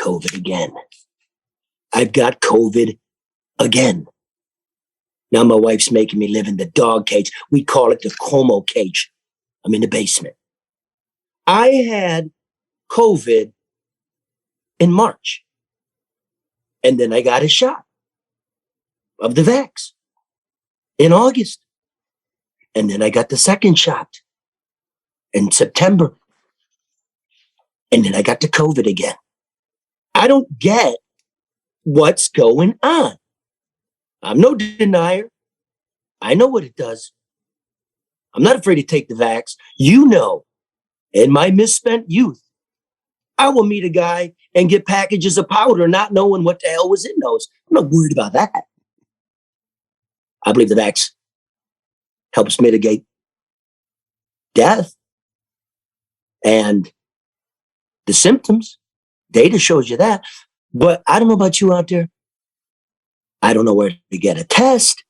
COVID again. I've got COVID again. Now my wife's making me live in the dog cage. We call it the Como cage. I'm in the basement. I had COVID in March. And then I got a shot of the vax in August. And then I got the second shot in September. And then I got the COVID again. I don't get what's going on. I'm no denier. I know what it does. I'm not afraid to take the vax. You know, in my misspent youth, I will meet a guy and get packages of powder not knowing what the hell was in those. I'm not worried about that. I believe the vax helps mitigate death and the symptoms. Data shows you that. But I don't know about you out there. I don't know where to get a test.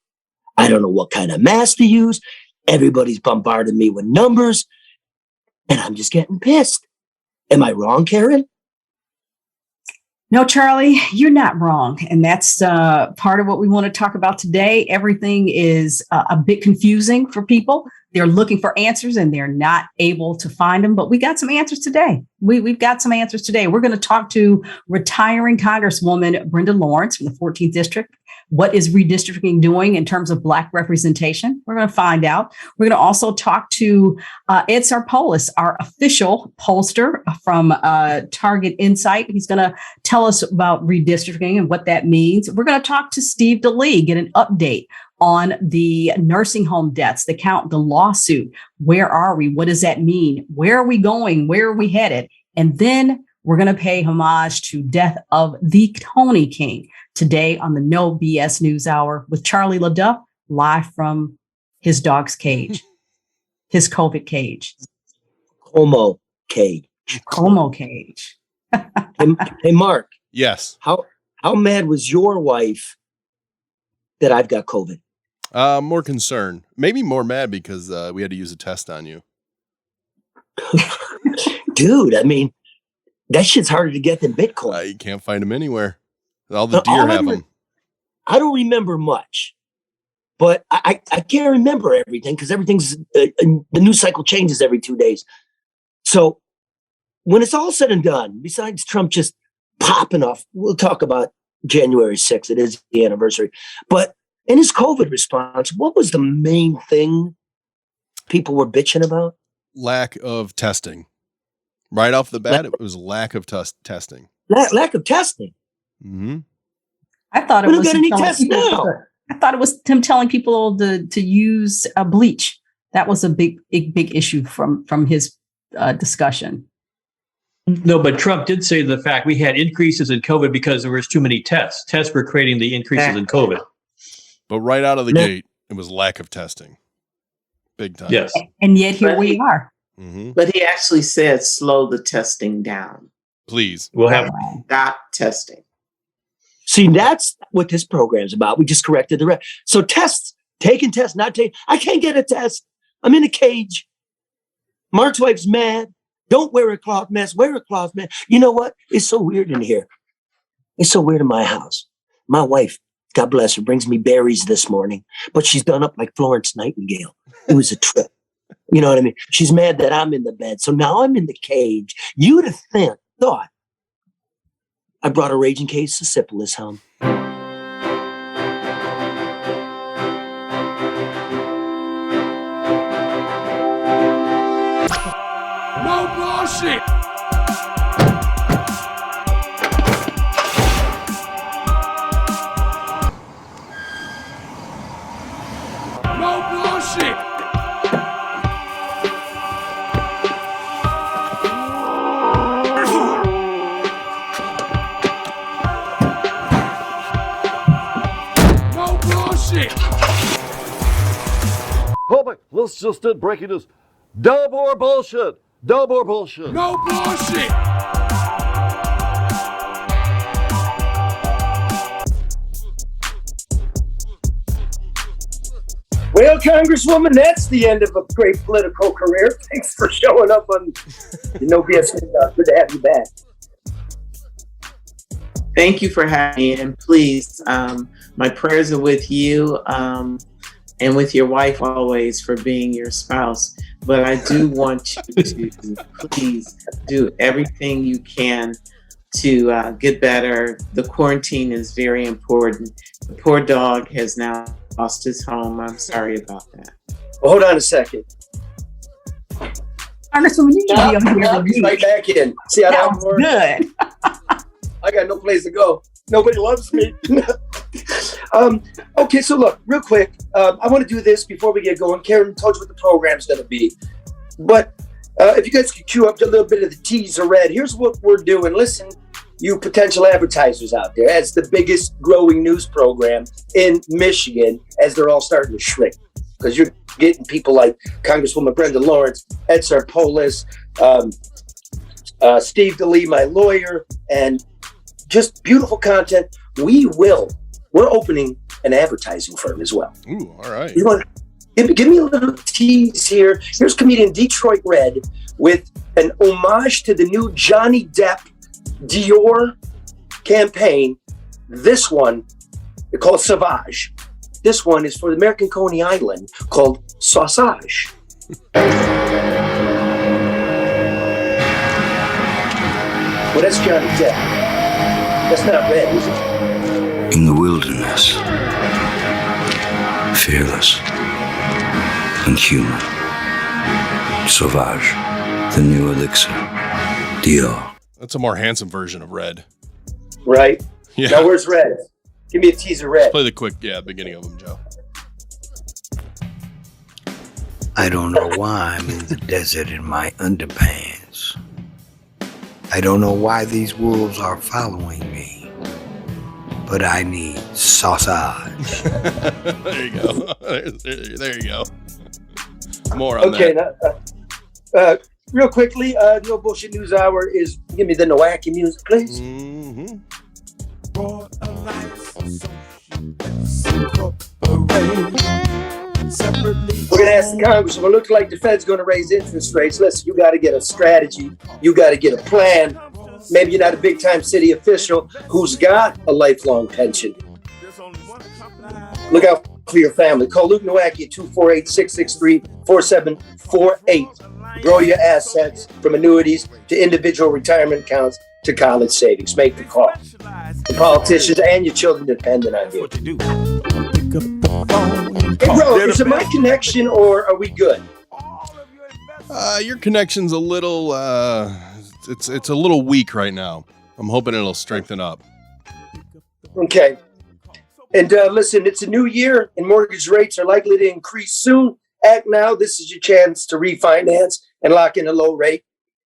I don't know what kind of mask to use. Everybody's bombarding me with numbers. And I'm just getting pissed. Am I wrong, Karen? No, Charlie, you're not wrong. And that's part of what we want to talk about today. Everything is a bit confusing for people. They're looking for answers and they're not able to find them. But we got some answers today. We've got some answers today. We're going to talk to retiring Congresswoman Brenda Lawrence from the 14th District. What is redistricting doing in terms of Black representation? We're going to find out. We're going to also talk to Ed Sarpolis, our official pollster from Target Insight. He's going to tell us about redistricting and what that means. We're going to talk to Steve DeLee, get an update on the nursing home deaths, the count, the lawsuit. Where are we? What does that mean? Where are we going? Where are we headed? And then we're going to pay homage to Death of the Tony King today on the No BS News Hour with Charlie LeDuff, live from his dog's cage, his COVID cage. Como cage. Como cage. Hey, Mark. Yes. How mad was your wife that I've got COVID? More concerned. Maybe more mad because we had to use a test on you. Dude, I mean, that shit's harder to get than Bitcoin. You can't find them anywhere. All the deer have them. I don't remember much, but I can't remember everything because everything's the news cycle changes every 2 days. So when it's all said and done, besides Trump just popping off, we'll talk about January 6th. It is the anniversary. But in his COVID response, what was the main thing people were bitching about? Lack of testing. Right off the bat, it was lack of testing. Lack of testing. Mm-hmm. I thought it was any tests now. I thought it was him telling people to use bleach. That was a big issue from his discussion. No, but Trump did say the fact we had increases in COVID because there was too many tests. Tests were creating the increases in COVID. But right out of the gate, it was lack of testing. Big time. Yes. And yet here we are. Mm-hmm. But he actually said, slow the testing down. Please. We'll have Stop testing. See, that's what this program's about. We just corrected the rest. So tests, taking tests, not taking. I can't get a test. I'm in a cage. Mark's wife's mad. Don't wear a cloth mask. Wear a cloth mask. You know what? It's so weird in here. It's so weird in my house. My wife, God bless her, brings me berries this morning, but she's done up like Florence Nightingale. It was a trip. You know what I mean? She's mad that I'm in the bed. So now I'm in the cage. You'd have thought I brought a raging case of syphilis home. No bullshit. No bullshit. No bullshit. Public, let's just did breaking news. No more bullshit. No more bullshit. No bullshit. Well, Congresswoman, that's the end of a great political career. Thanks for showing up on the No BS News Hour. Good to have you back. Thank you for having me. And please, my prayers are with you and with your wife always for being your spouse. But I do want you to please do everything you can to get better. The quarantine is very important. The poor dog has now lost his home. I'm sorry about that. Well, hold on a second. Congresswoman, you need to be on here Now with he's me. right back in. See how that Sounds works? good. I got no place to go. Nobody loves me. Okay, so look, real quick. I want to do this before we get going. Karen told you what the program's going to be. But if you guys could cue up a little bit of the teaser red, here's what we're doing. Listen, you potential advertisers out there, as the biggest growing news program in Michigan, as they're all starting to shrink. Because you're getting people like Congresswoman Brenda Lawrence, Ed Sarpolis, Steve DeLee, my lawyer, and just beautiful content. We're opening an advertising firm as well. Ooh, all right. You want give me a little tease here. Here's comedian Detroit Red with an homage to the new Johnny Depp Dior campaign. This one, they call it Sauvage. This one is for the American Coney Island called Sausage. Well, that's Johnny Depp. That's not Red, is it? In the wilderness, fearless and human. Sauvage, the new elixir. Dior. That's a more handsome version of Red. Right? Yeah. Now, where's Red? Give me a teaser, Red. Play the quick, beginning of them, Joe. I don't know why I'm in the desert in my underpants. I don't know why these wolves are following me, but I need sausage. There you go. There you go. More on Okay, that. real quickly, No Bullshit News Hour is, give me the Nowaki music, please. Mm-hmm. We're going to ask the Congressman, looks like the Fed's going to raise interest rates. Listen, you got to get a strategy. You got to get a plan. Maybe you're not a big-time city official who's got a lifelong pension. Look out for your family. Call Luke Nowacki at 248-663-4748. Grow your assets from annuities to individual retirement accounts to college savings. Make the call. The politicians and your children dependent on you. Hey, bro, is it my connection or are we good? Your connection's a little, it's a little weak right now. I'm hoping it'll strengthen up. Okay. And listen, it's a new year and mortgage rates are likely to increase soon. Act now. This is your chance to refinance and lock in a low rate.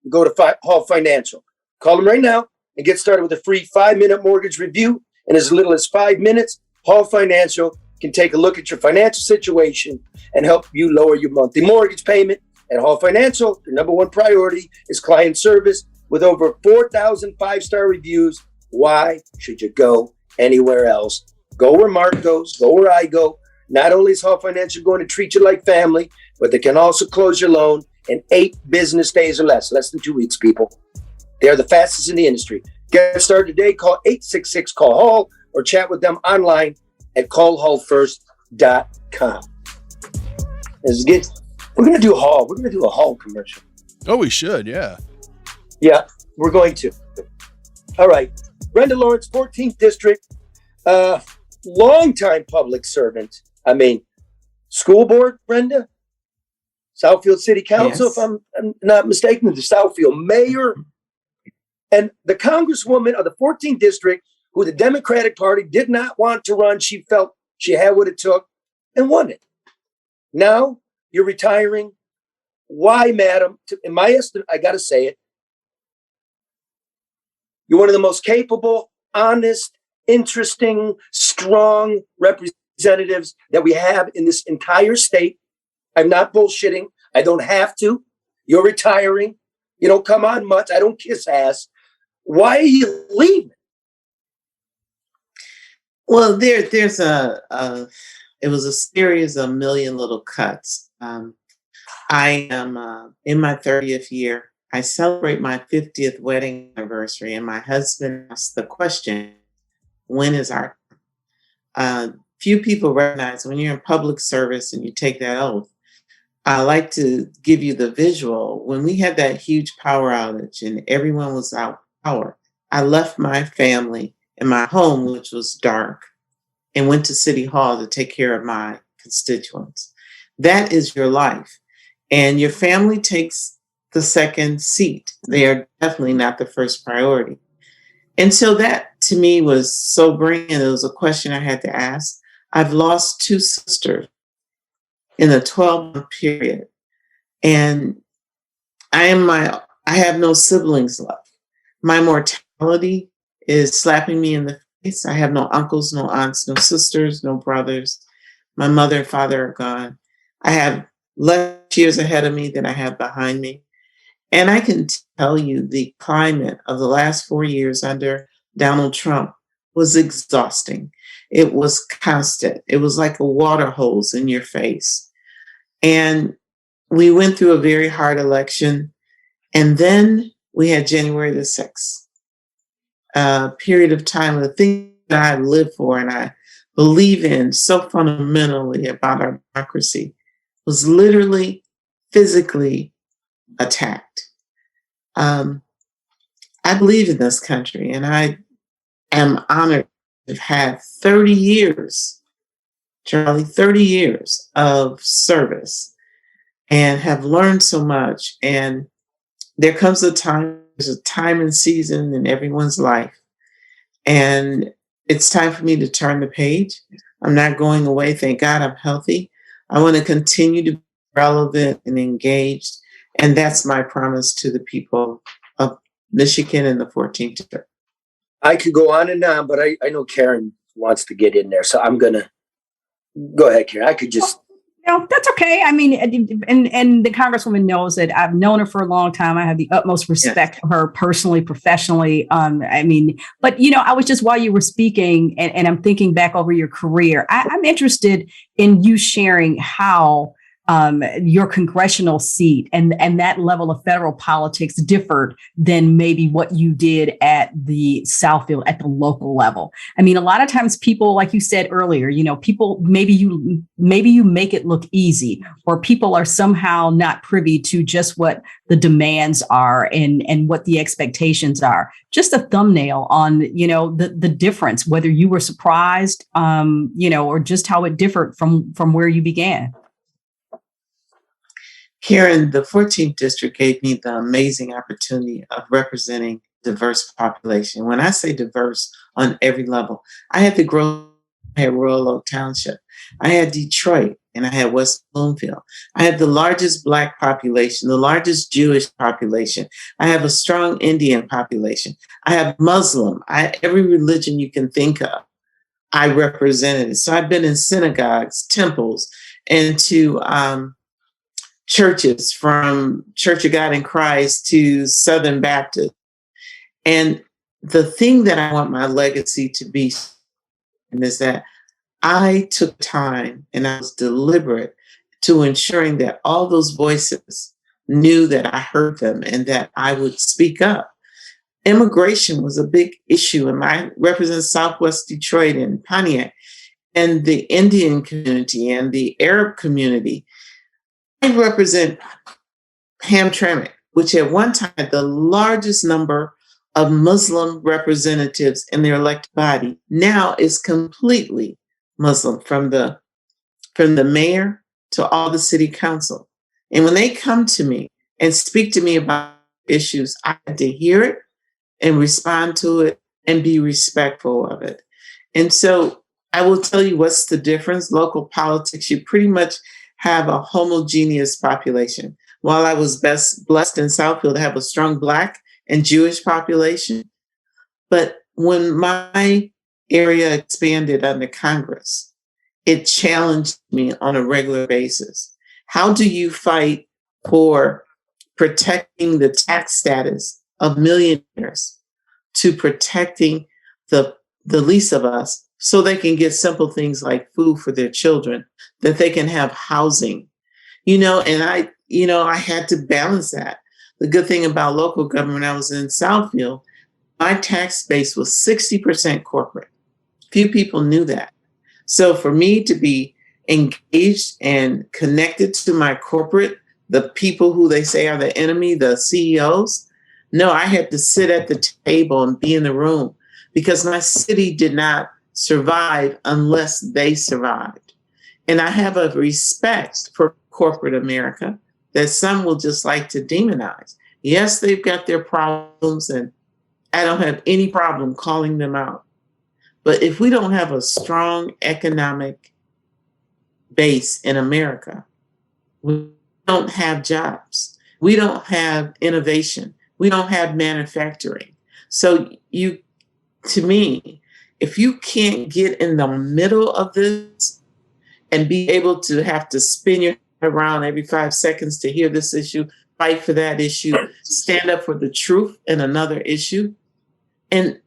Go to Hall Financial. Call them right now and get started with a free 5-minute mortgage review. In as little as 5 minutes, Hall Financial can take a look at your financial situation and help you lower your monthly mortgage payment. At Hall Financial, their number one priority is client service. With over 4,000 5-star reviews, why should you go anywhere else? Go where Mark goes, go where I go. Not only is Hall Financial going to treat you like family, but they can also close your loan in 8 business days or less than 2 weeks, people. They're the fastest in the industry. Get started today. Call 866-CALL-HALL or chat with them online at callhallfirst.com. We're going to do a Hall. We're going to do a Hall commercial. Oh, we should, yeah. Yeah, we're going to. All right. Brenda Lawrence, 14th District. Longtime public servant. I mean, school board, Brenda? Southfield City Council, Yes. if I'm not mistaken, the Southfield mayor. And the Congresswoman of the 14th District, who the Democratic Party did not want to run, she felt she had what it took and won it. Now you're retiring. Why, madam? In my estimate, I got to say it. You're one of the most capable, honest, interesting, strong representatives that we have in this entire state. I'm not bullshitting. I don't have to. You're retiring. You don't come on much. I don't kiss ass. Why are you leaving? Well, it was a series of million little cuts. I am in my 30th year. I celebrate my 50th wedding anniversary, and my husband asked the question, when is our few people recognize when you're in public service and you take that oath. I like to give you the visual. When we had that huge power outage and everyone was out of power, I left my family and my home, which was dark, and went to City Hall to take care of my constituents. That is your life. And your family takes the second seat. They are definitely not the first priority. And so that to me was sobering, and it was a question I had to ask. I've lost two sisters in a 12-month period, and I have no siblings left. My mortality is slapping me in the face. I have no uncles, no aunts, no sisters, no brothers. My mother and father are gone. I have less years ahead of me than I have behind me. And I can tell you the climate of the last 4 years under Donald Trump was exhausting. It was constant. It was like a water hose in your face. And we went through a very hard election. And then we had January the 6th, a period of time, the thing that I live for and I believe in so fundamentally about our democracy was literally physically attacked. I believe in this country, and I am honored to have had 30 years, Charlie, 30 years of service, and have learned so much. And there comes a time, there's a time and season in everyone's life. And it's time for me to turn the page. I'm not going away. Thank God I'm healthy. I want to continue to be relevant and engaged. And that's my promise to the people of Michigan and the 14th District. I could go on and on, but I know Karen wants to get in there. So I'm going to go ahead, Karen. I could just. No, that's okay. I mean, and the Congresswoman knows that I've known her for a long time. I have the utmost respect for her personally, professionally. I mean, but, I was just, while you were speaking and I'm thinking back over your career, I'm interested in you sharing how your congressional seat and that level of federal politics differed than maybe what you did at the Southfield at the local level. I mean, a lot of times people, like you said earlier, people, maybe you make it look easy, or people are somehow not privy to just what the demands are and what the expectations are. Just a thumbnail on, the difference, whether you were surprised, or just how it differed from where you began. Karen, the 14th District gave me the amazing opportunity of representing diverse population. When I say diverse on every level, I had Royal Oak Township. I had Detroit, and I had West Bloomfield. I had the largest Black population, the largest Jewish population. I have a strong Indian population. I have Muslim. Every religion you can think of, I represented. So I've been in synagogues, temples, and to churches, from Church of God in Christ to Southern Baptist. And the thing that I want my legacy to be is that I took time and I was deliberate to ensuring that all those voices knew that I heard them and that I would speak up. Immigration was a big issue, and I represent Southwest Detroit and Pontiac, and the Indian community and the Arab community. I represent Hamtramck, which at one time had the largest number of Muslim representatives in their elected body. Now is completely Muslim, from the mayor to all the city council. And when they come to me and speak to me about issues, I had to hear it and respond to it and be respectful of it. And so I will tell you what's the difference. Local politics, you pretty much have a homogeneous population. While I was blessed in Southfield to have a strong Black and Jewish population, but when my area expanded under Congress, it challenged me on a regular basis. How do you fight for protecting the tax status of millionaires to protecting the least of us, so they can get simple things like food for their children, that they can have housing, and I had to balance that. the good thing about local government, I was in Southfield, my tax base was 60% corporate. Few people knew that. So for me to be engaged and connected to my corporate, the people who they say are the enemy, the CEOs, no, I had to sit at the table and be in the room because my city did not survive unless they survived. And I have a respect for corporate America that some will just like to demonize. Yes, they've got their problems, and I don't have any problem calling them out. But if we don't have a strong economic base in America, we don't have jobs. We don't have innovation. We don't have manufacturing. So to me, if you can't get in the middle of this and be able to have to spin your head around every 5 seconds to hear this issue, fight for that issue, stand up for the truth in another issue. And,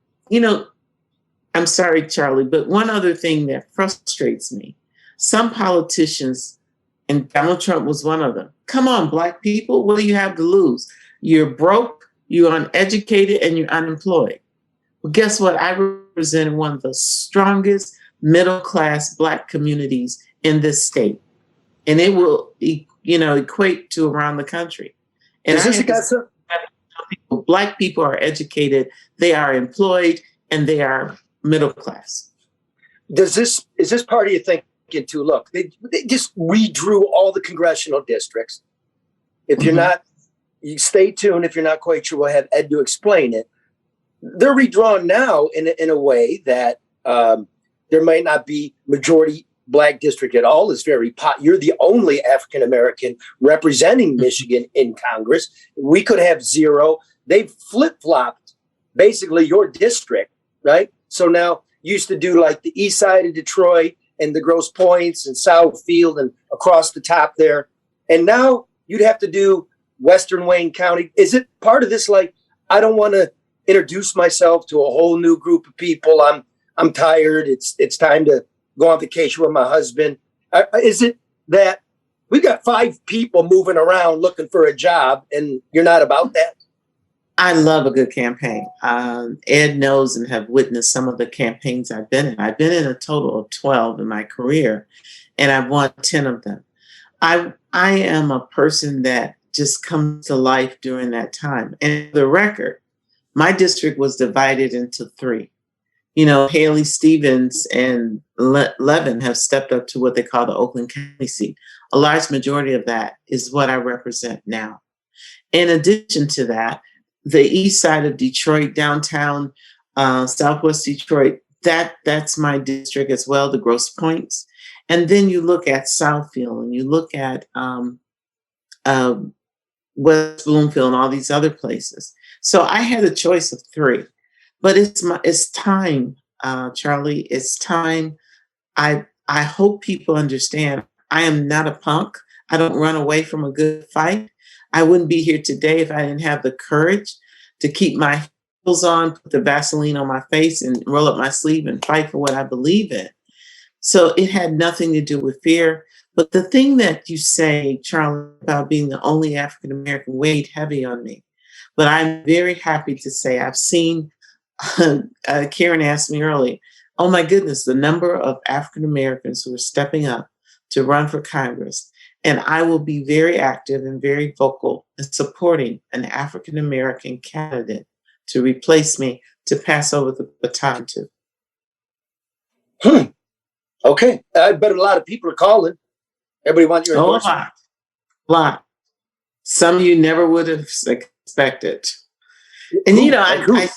I'm sorry, Charlie, but one other thing that frustrates me, some politicians, and Donald Trump was one of them, come on, Black people, what do you have to lose? You're broke, you're uneducated, and you're unemployed. Well, guess what? I represent one of the strongest middle-class Black communities in this state. And it will, equate to around the country. And Black people are educated, they are employed, and they are middle class. Is this part of your thinking too? Look, they just redrew all the congressional districts. If you're not, you stay tuned. If you're not quite sure, we'll have Ed to explain it. They're redrawn now in a way that there might not be majority Black district at all. It's you're the only African American representing Michigan in Congress. We could have 0. They've flip-flopped basically your district, right? So now you used to do like the east side of Detroit and the Grosse Points and Southfield and across the top there. And now you'd have to do Western Wayne County. Is it part of this, like, I don't want to introduce myself to a whole new group of people. I'm tired. It's time to go on vacation with my husband. Is it that we've got 5 people moving around looking for a job and you're not about that? I love a good campaign. Ed knows and have witnessed some of the campaigns I've been in. I've been in a total of 12 in my career, and I've won 10 of them. I am a person that just comes to life during that time. And for the record, my district was divided into 3. Haley Stevens and Levin have stepped up to what they call the Oakland County seat. A large majority of that is what I represent now. In addition to that, the east side of Detroit, downtown, Southwest Detroit, that's my district as well, the Grosse Points. And then you look at Southfield and you look at West Bloomfield and all these other places. So I had a choice of 3, but it's time, Charlie. It's time. I hope people understand. I am not a punk. I don't run away from a good fight. I wouldn't be here today if I didn't have the courage to keep my heels on, put the Vaseline on my face, and roll up my sleeve and fight for what I believe in. So it had nothing to do with fear. But the thing that you say, Charlie, about being the only African American weighed heavy on me. But I'm very happy to say I've seen, Karen asked me earlier, oh my goodness, the number of African Americans who are stepping up to run for Congress. And I will be very active and very vocal in supporting an African American candidate to replace me, to pass over the baton to. Okay. I bet a lot of people are calling. Everybody wants your endorsement. A lot. Some of you never would have expected. And I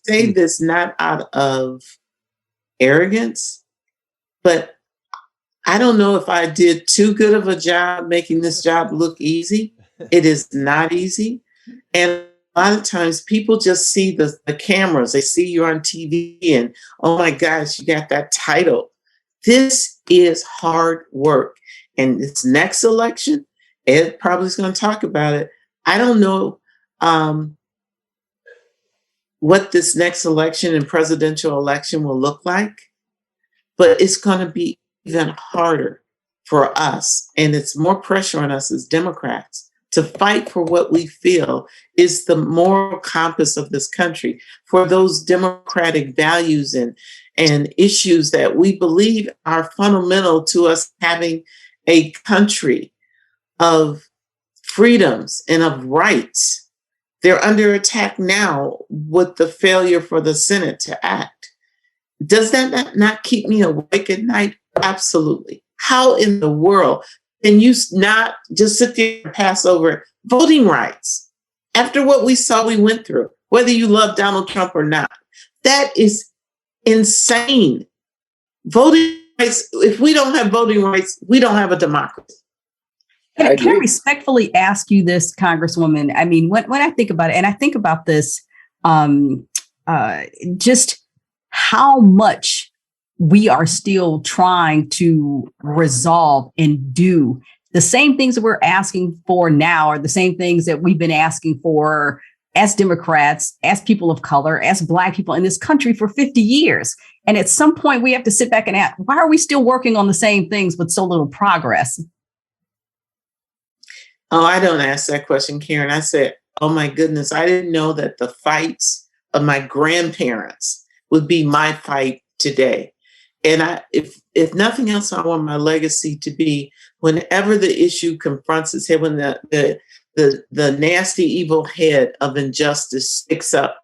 say this not out of arrogance, but I don't know if I did too good of a job making this job look easy. It is not easy. And a lot of times people just see the cameras. They see you on TV and, oh my gosh, you got that title. This is hard work. And this next election, Ed probably is going to talk about it. I don't know what this next election and presidential election will look like, but it's going to be even harder for us. And it's more pressure on us as Democrats to fight for what we feel is the moral compass of this country, for those democratic values and issues that we believe are fundamental to us having a country of freedoms and of rights. They're under attack now with the failure for the Senate to act. Does that not keep me awake at night? Absolutely. How in the world can you not just sit there and pass over voting rights after what we went through, whether you love Donald Trump or not? That is insane. Voting rights, if we don't have voting rights, we don't have a democracy. Can I respectfully ask you this, Congresswoman? I mean, when I think about it, and I think about this, just how much we are still trying to resolve and do. The same things that we're asking for now are the same things that we've been asking for as Democrats, as people of color, as Black people in this country for 50 years. And at some point, we have to sit back and ask, why are we still working on the same things with so little progress? Oh, I don't ask that question, Karen. I said, oh my goodness, I didn't know that the fights of my grandparents would be my fight today. And if nothing else, I want my legacy to be, whenever the issue confronts its head, when the nasty, evil head of injustice sticks up,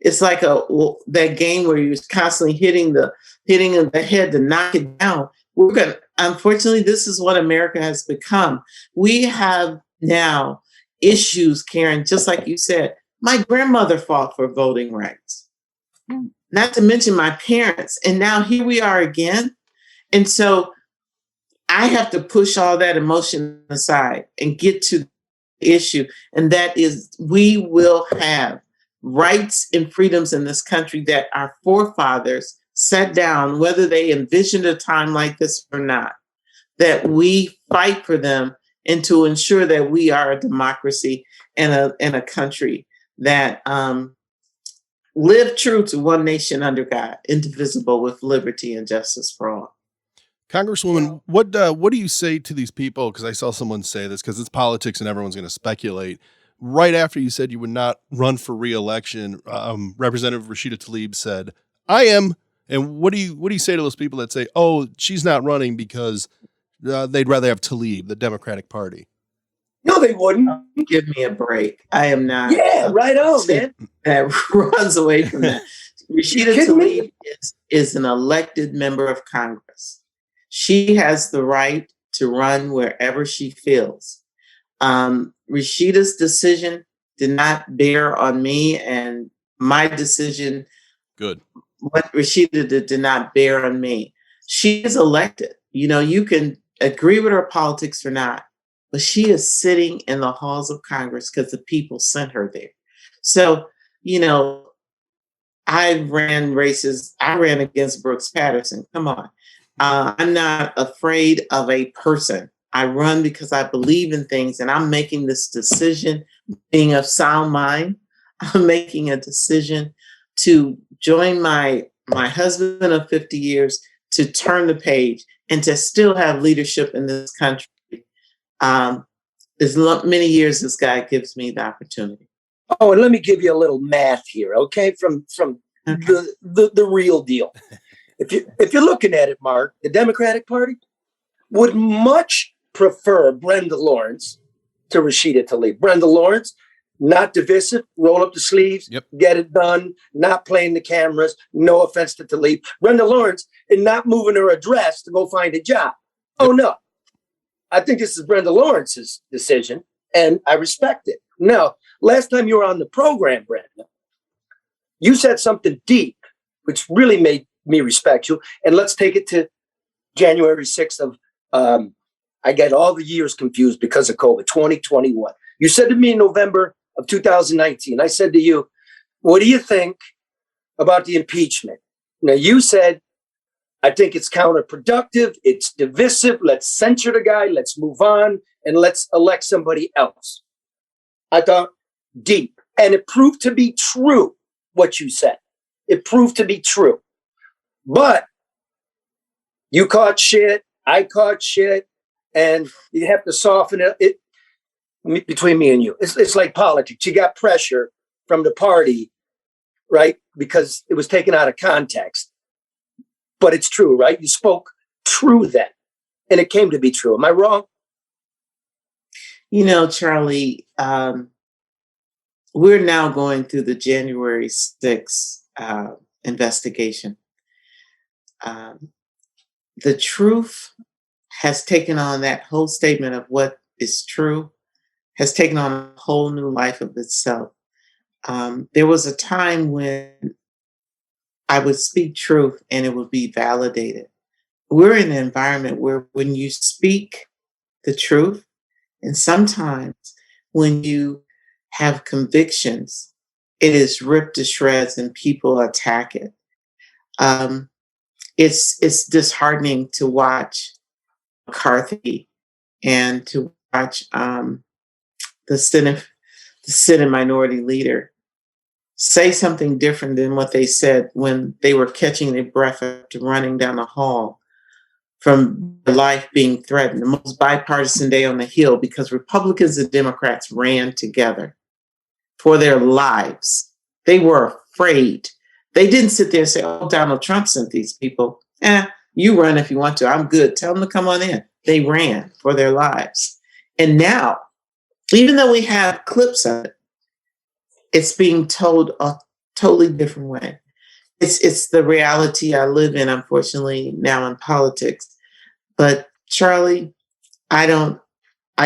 it's like that game where you're constantly hitting the head to knock it down. Unfortunately, this is what America has become. We have now issues, Karen, just like you said. My grandmother fought for voting rights, not to mention my parents. And now here we are again. And so I have to push all that emotion aside and get to the issue. And that is, we will have rights and freedoms in this country that our forefathers set down, whether they envisioned a time like this or not, that we fight for them, and to ensure that we are a democracy and a country that live true to one nation under God, indivisible, with liberty and justice for all. Congresswoman, what do you say to these people? Because I saw someone say this, because it's politics and everyone's going to speculate. Right after you said you would not run for re-election, Representative Rashida Tlaib said, "I am." And what do you say to those people that say, "Oh, she's not running because they'd rather have Tlaib, the Democratic Party"? No, they wouldn't. Give me a break. I am not. Yeah, right on, man. That runs away from that. Rashida Tlaib is an elected member of Congress. She has the right to run wherever she feels. Rashida's decision did not bear on me, and my decision, good, what Rashida did not bear on me. She is elected. You know, you can agree with her politics or not, but she is sitting in the halls of Congress because the people sent her there. So, you know, I ran races. I ran against Brooks Patterson. Come on. I'm not afraid of a person. I run because I believe in things, and I'm making this decision, being of sound mind. I'm making a decision to join my husband of 50 years, to turn the page and to still have leadership in this country. As many years as God gives me the opportunity. Oh, and let me give you a little math here, okay? From the real deal. If you're looking at it, Mark, the Democratic Party would much prefer Brenda Lawrence to Rashida Tlaib. Brenda Lawrence, not divisive, roll up the sleeves, get it done, not playing the cameras, no offense to Tlaib. Brenda Lawrence, and not moving her address to go find a job. Oh, no. I think this is Brenda Lawrence's decision, and I respect it. Now, last time you were on the program, Brenda, you said something deep, which really made me respect you. And let's take it to January 6th of, I get all the years confused because of COVID, 2021. You said to me in November of 2019, I said to you, what do you think about the impeachment? Now, you said, I think it's counterproductive. It's divisive. Let's censure the guy. Let's move on and let's elect somebody else. I thought deep, and it proved to be true what you said. It proved to be true. But you caught shit. I caught shit. And you have to soften it. between me and you. It's like politics. You got pressure from the party, right? Because it was taken out of context. But it's true, right? You spoke true then, and it came to be true. Am I wrong? You know, Charlie, we're now going through the January 6th investigation. The truth has taken on that whole statement of what is true, has taken on a whole new life of itself. There was a time when I would speak truth and it would be validated. We're in an environment where when you speak the truth, and sometimes when you have convictions, it is ripped to shreds and people attack it. It's disheartening to watch McCarthy and to watch the Senate Minority Leader say something different than what they said when they were catching their breath after running down the hall from life being threatened. The most bipartisan day on the Hill, because Republicans and Democrats ran together for their lives. They were afraid. They didn't sit there and say, oh, Donald Trump sent these people. You run if you want to. I'm good. Tell them to come on in. They ran for their lives. And now, even though we have clips of it, it's being told a totally different way. It's the reality I live in, unfortunately, now in politics. But Charlie, I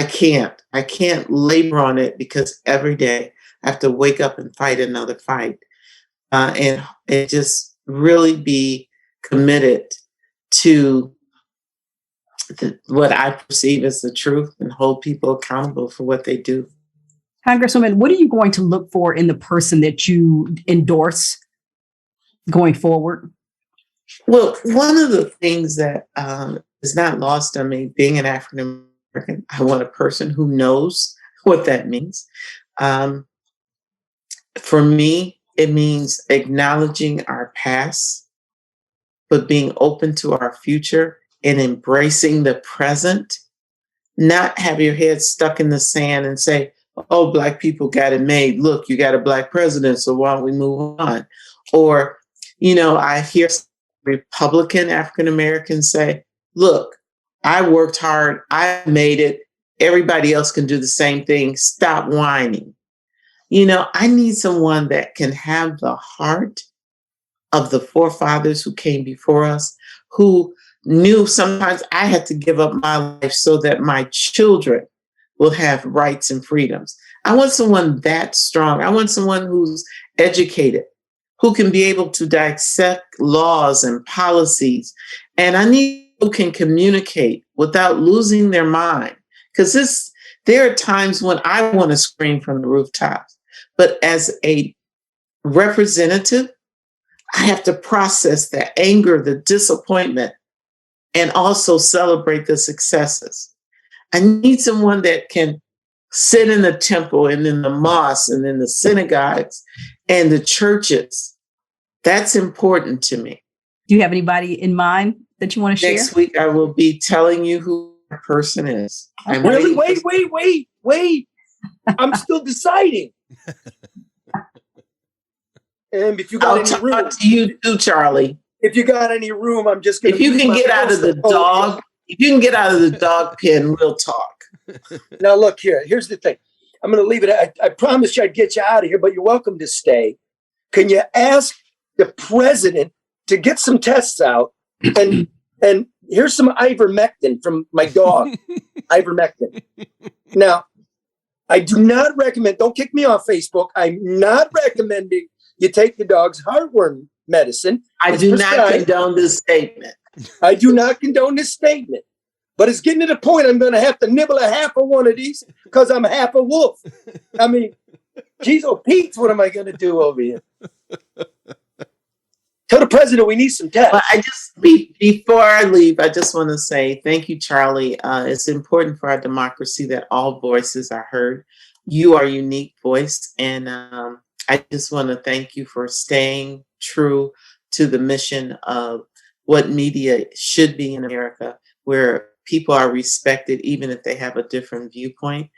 can't labor on it because every day I have to wake up and fight another fight. And just really be committed to what I perceive as the truth and hold people accountable for what they do. Congresswoman, what are you going to look for in the person that you endorse going forward? Well, one of the things that is not lost on me, being an African American, I want a person who knows what that means. For me, it means acknowledging our past, but being open to our future and embracing the present. Not have your head stuck in the sand and say, oh, Black people got it made. Look, you got a Black president, so why don't we move on? Or, I hear Republican African Americans say, look, I worked hard. I made it. Everybody else can do the same thing. Stop whining. I need someone that can have the heart of the forefathers who came before us, who knew sometimes I had to give up my life so that my children will have rights and freedoms. I want someone that strong. I want someone who's educated, who can be able to dissect laws and policies. And I need who can communicate without losing their mind. Because there are times when I want to scream from the rooftops. But as a representative, I have to process the anger, the disappointment, and also celebrate the successes. I need someone that can sit in the temple and in the mosque and in the synagogues and the churches. That's important to me. Do you have anybody in mind that you want to share? Next week, I will be telling you who the person is. Really? Wait. I'm still deciding. And if you got I'll any room, talk to you too, Charlie. If you got any room, I'm just going to. If you can get out of the dog pen, we'll talk. Now, look here. Here's the thing. I'm going to leave it. I promised you I'd get you out of here, but you're welcome to stay. Can you ask the president to get some tests out? And here's some ivermectin from my dog. Ivermectin. Now, I do not recommend. Don't kick me off Facebook. I'm not recommending you take the dog's heartworm medicine. I do not condone this statement. I do not condone this statement. But it's getting to the point I'm going to have to nibble a half of one of these because I'm half a wolf. I mean, geez, oh, Pete, what am I going to do over here? Tell the president we need some tests. Well, before I leave, I just want to say thank you, Charlie. It's important for our democracy that all voices are heard. You are a unique voice, and I just want to thank you for staying true to the mission of what media should be in America, where people are respected even if they have a different viewpoint.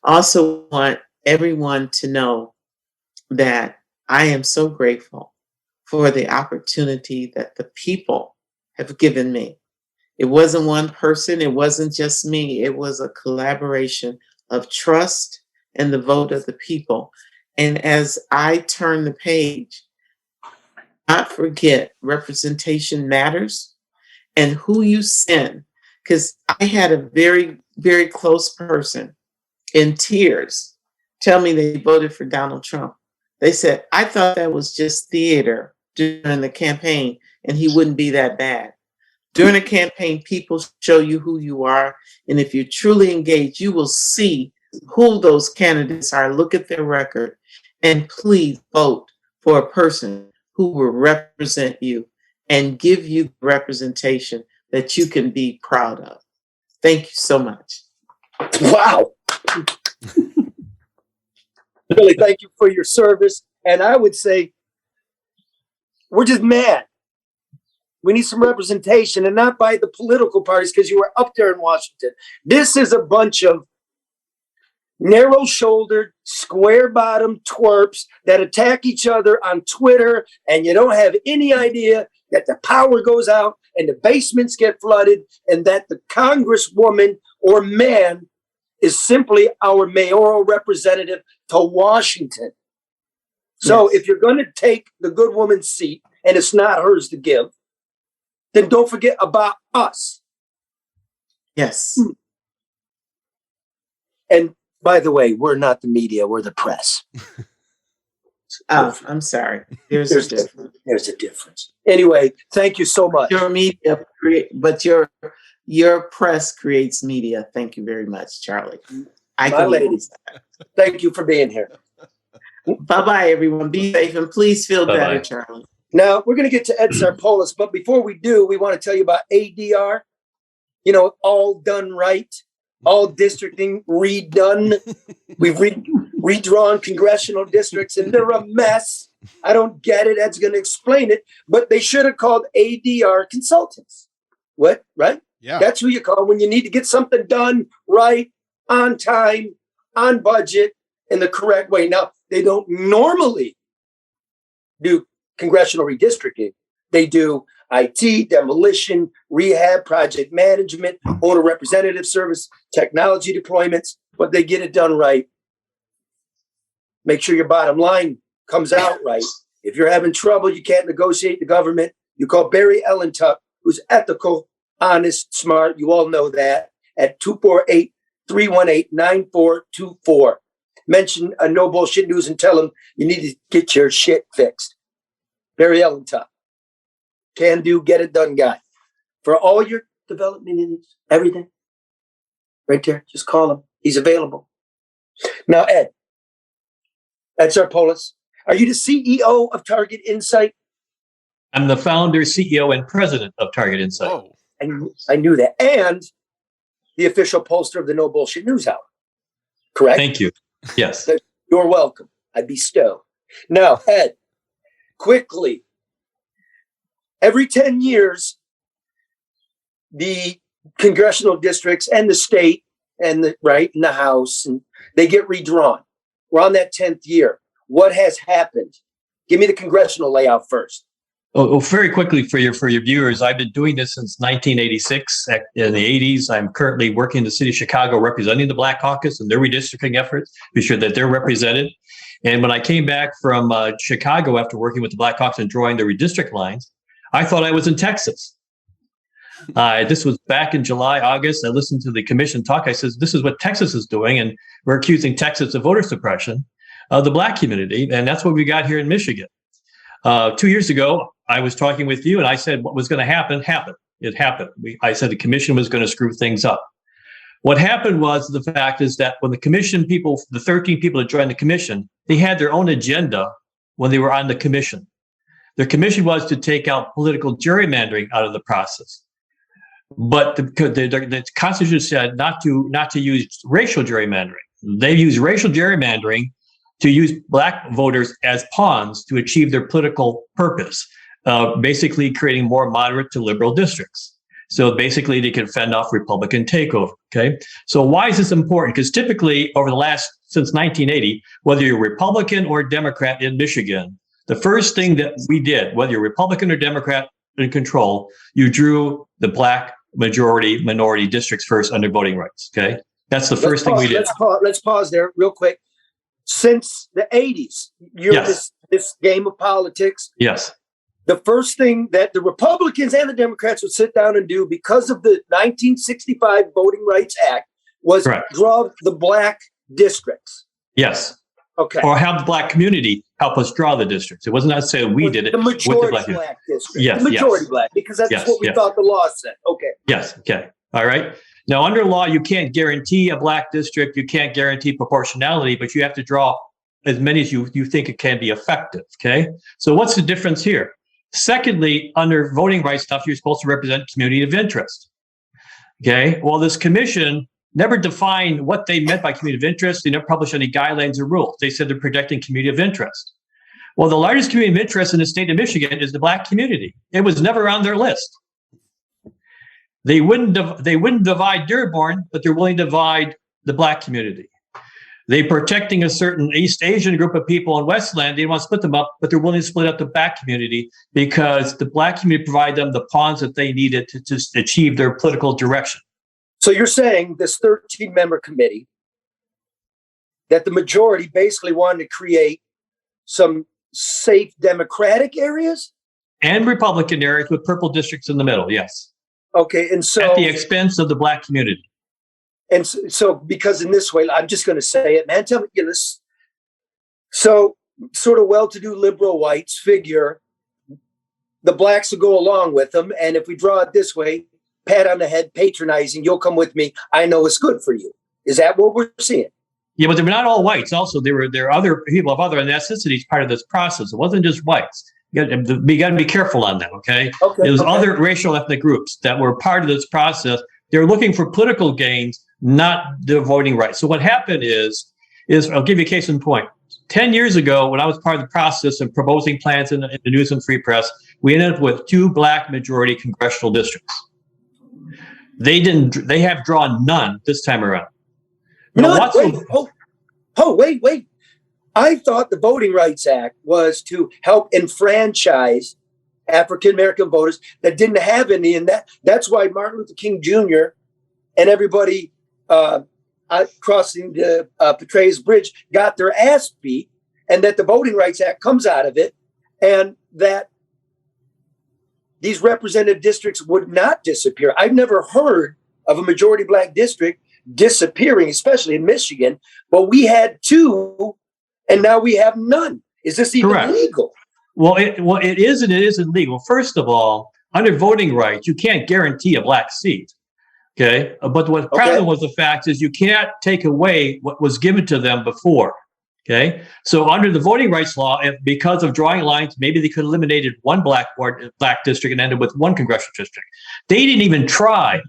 I also want everyone to know that I am so grateful for the opportunity that the people have given me. It wasn't one person, it wasn't just me, it was a collaboration of trust and the vote of the people. And as I turn the page, not forget representation matters and who you send. Because I had a very, very close person in tears tell me they voted for Donald Trump. They said, I thought that was just theater during the campaign and he wouldn't be that bad. During a campaign, people show you who you are. And if you're truly engaged, you will see who those candidates are. Look at their record and please vote for a person who will represent you and give you the representation that you can be proud of. Thank you so much. Wow. Really, thank you for your service. And I would say we're just mad. We need some representation, and not by the political parties, because you were up there in Washington. This is a bunch of narrow-shouldered, square-bottomed twerps that attack each other on Twitter, and you don't have any idea that the power goes out and the basements get flooded, and that the Congresswoman or man is simply our mayoral representative to Washington. So if you're going to take the good woman's seat, and it's not hers to give, then don't forget about us. Yes. And by the way, we're not the media, we're the press. Oh, I'm sorry. There's a difference. There's a difference. Anyway, thank you so much. Your media, but your press creates media. Thank you very much, Charlie. My ladies, thank you for being here. Bye-bye, everyone. Be safe and please feel Bye-bye. better, Charlie. Now, we're going to get to Ed Sarpolis, but before we do, we want to tell you about ADR. You know, all done right, all districting redone. We've redrawn congressional districts, and they're a mess. I don't get it. Ed's going to explain it, but they should have called ADR consultants. What? Right? Yeah. That's who you call when you need to get something done right, on time, on budget, in the correct way. Now, they don't normally do congressional redistricting. They do IT, demolition, rehab, project management, owner representative service, technology deployments, but they get it done right. Make sure your bottom line comes out right. If you're having trouble, you can't negotiate the government, you call Barry Ellentuck, who's ethical, honest, smart. You all know that, at 248-318-9424. Mention a No Bullshit News and tell them you need to get your shit fixed. Barry Ellentuck. Can do, get it done guy. For all your development needs, everything. Right there. Just call him. He's available. Now, Ed Sarpolis, are you the CEO of Target Insight? I'm the founder, CEO, and president of Target Insight. Oh, I knew that. And the official poster of the No Bullshit News Hour. Correct? Thank you. Yes. You're welcome. I bestow. Now, Ed, quickly, every 10 years, the congressional districts and the state and the House, and they get redrawn. We're on that 10th year. What has happened? Give me the congressional layout first. Oh, very quickly for your viewers, I've been doing this since 1986. In the 80s, I'm currently working in the city of Chicago, representing the Black Caucus and their redistricting efforts, be sure that they're represented. And when I came back from Chicago after working with the Black Caucus and drawing the redistrict lines, I thought I was in Texas. This was back in July, August. I listened to the commission talk. I said, this is what Texas is doing, and we're accusing Texas of voter suppression of the Black community, and that's what we got here in Michigan. 2 years ago, I was talking with you, and I said what was going to happen, happened. It happened. I said the commission was going to screw things up. What happened was, the fact is that when the commission people, the 13 people that joined the commission, they had their own agenda when they were on the commission. Their commission was to take out political gerrymandering out of the process. But the Constitution said not to use racial gerrymandering. They use racial gerrymandering to use Black voters as pawns to achieve their political purpose, basically creating more moderate to liberal districts. So basically, they can fend off Republican takeover. Okay. So why is this important? Because typically, since 1980, whether you're Republican or Democrat in Michigan, the first thing that we did, whether you're Republican or Democrat in control, you drew the black minority districts first under voting rights. Okay. That's the first thing we did. Let's pause there real quick. Since the 80s, you're in this game of politics. Yes. The first thing that the Republicans and the Democrats would sit down and do because of the 1965 Voting Rights Act was draw the black districts. Yes. Okay. Or have the black community help us draw the districts. It wasn't necessarily we did it. The majority with the black district. Yes. The majority black, because that's what we thought the law said. Okay. Yes. Okay. All right. Now, under law, you can't guarantee a black district. You can't guarantee proportionality, but you have to draw as many as you think it can be effective. Okay. So what's the difference here? Secondly, under voting rights stuff, you're supposed to represent community of interest. Okay. Well, this commission never defined what they meant by community of interest. They never published any guidelines or rules. They said they're protecting community of interest. Well, the largest community of interest in the state of Michigan is the black community. It was never on their list. They wouldn't divide Dearborn, but they're willing to divide the black community. They're protecting a certain East Asian group of people in Westland. They don't want to split them up, but they're willing to split up the black community because the black community provide them the pawns that they needed to achieve their political direction. So you're saying this 13-member committee, that the majority basically wanted to create some safe Democratic areas? And Republican areas with purple districts in the middle, yes. Okay, and so at the expense of the black community. And so because in this way, I'm just going to say it, man, tell me, this. So sort of well-to-do liberal whites figure the blacks will go along with them. And if we draw it this way, pat on the head, patronizing, you'll come with me. I know it's good for you. Is that what we're seeing? Yeah, but they're not all whites. Also, there are other people of other ethnicities part of this process. It wasn't just whites. You got to be careful on that, okay? There was other racial ethnic groups that were part of this process. They're looking for political gains, not the voting rights. So what happened is I'll give you a case in point. 10 years ago, when I was part of the process of proposing plans in the News and Free Press, we ended up with 2 black majority congressional districts. They have drawn none this time around. Wait. I thought the Voting Rights Act was to help enfranchise African-American voters that didn't have any. And that's why Martin Luther King Jr. and everybody crossing the Petraeus Bridge got their ass beat, and that the Voting Rights Act comes out of it, and that these representative districts would not disappear. I've never heard of a majority black district disappearing, especially in Michigan, but we had 2, and now we have none. Is this even legal? Well, it is and it isn't legal. First of all, under voting rights, you can't guarantee a black seat. Okay. But what problem was the fact is you can't take away what was given to them before. Okay. So under the voting rights law, because of drawing lines, maybe they could have eliminated one black district and ended with 1 congressional district. They didn't even try.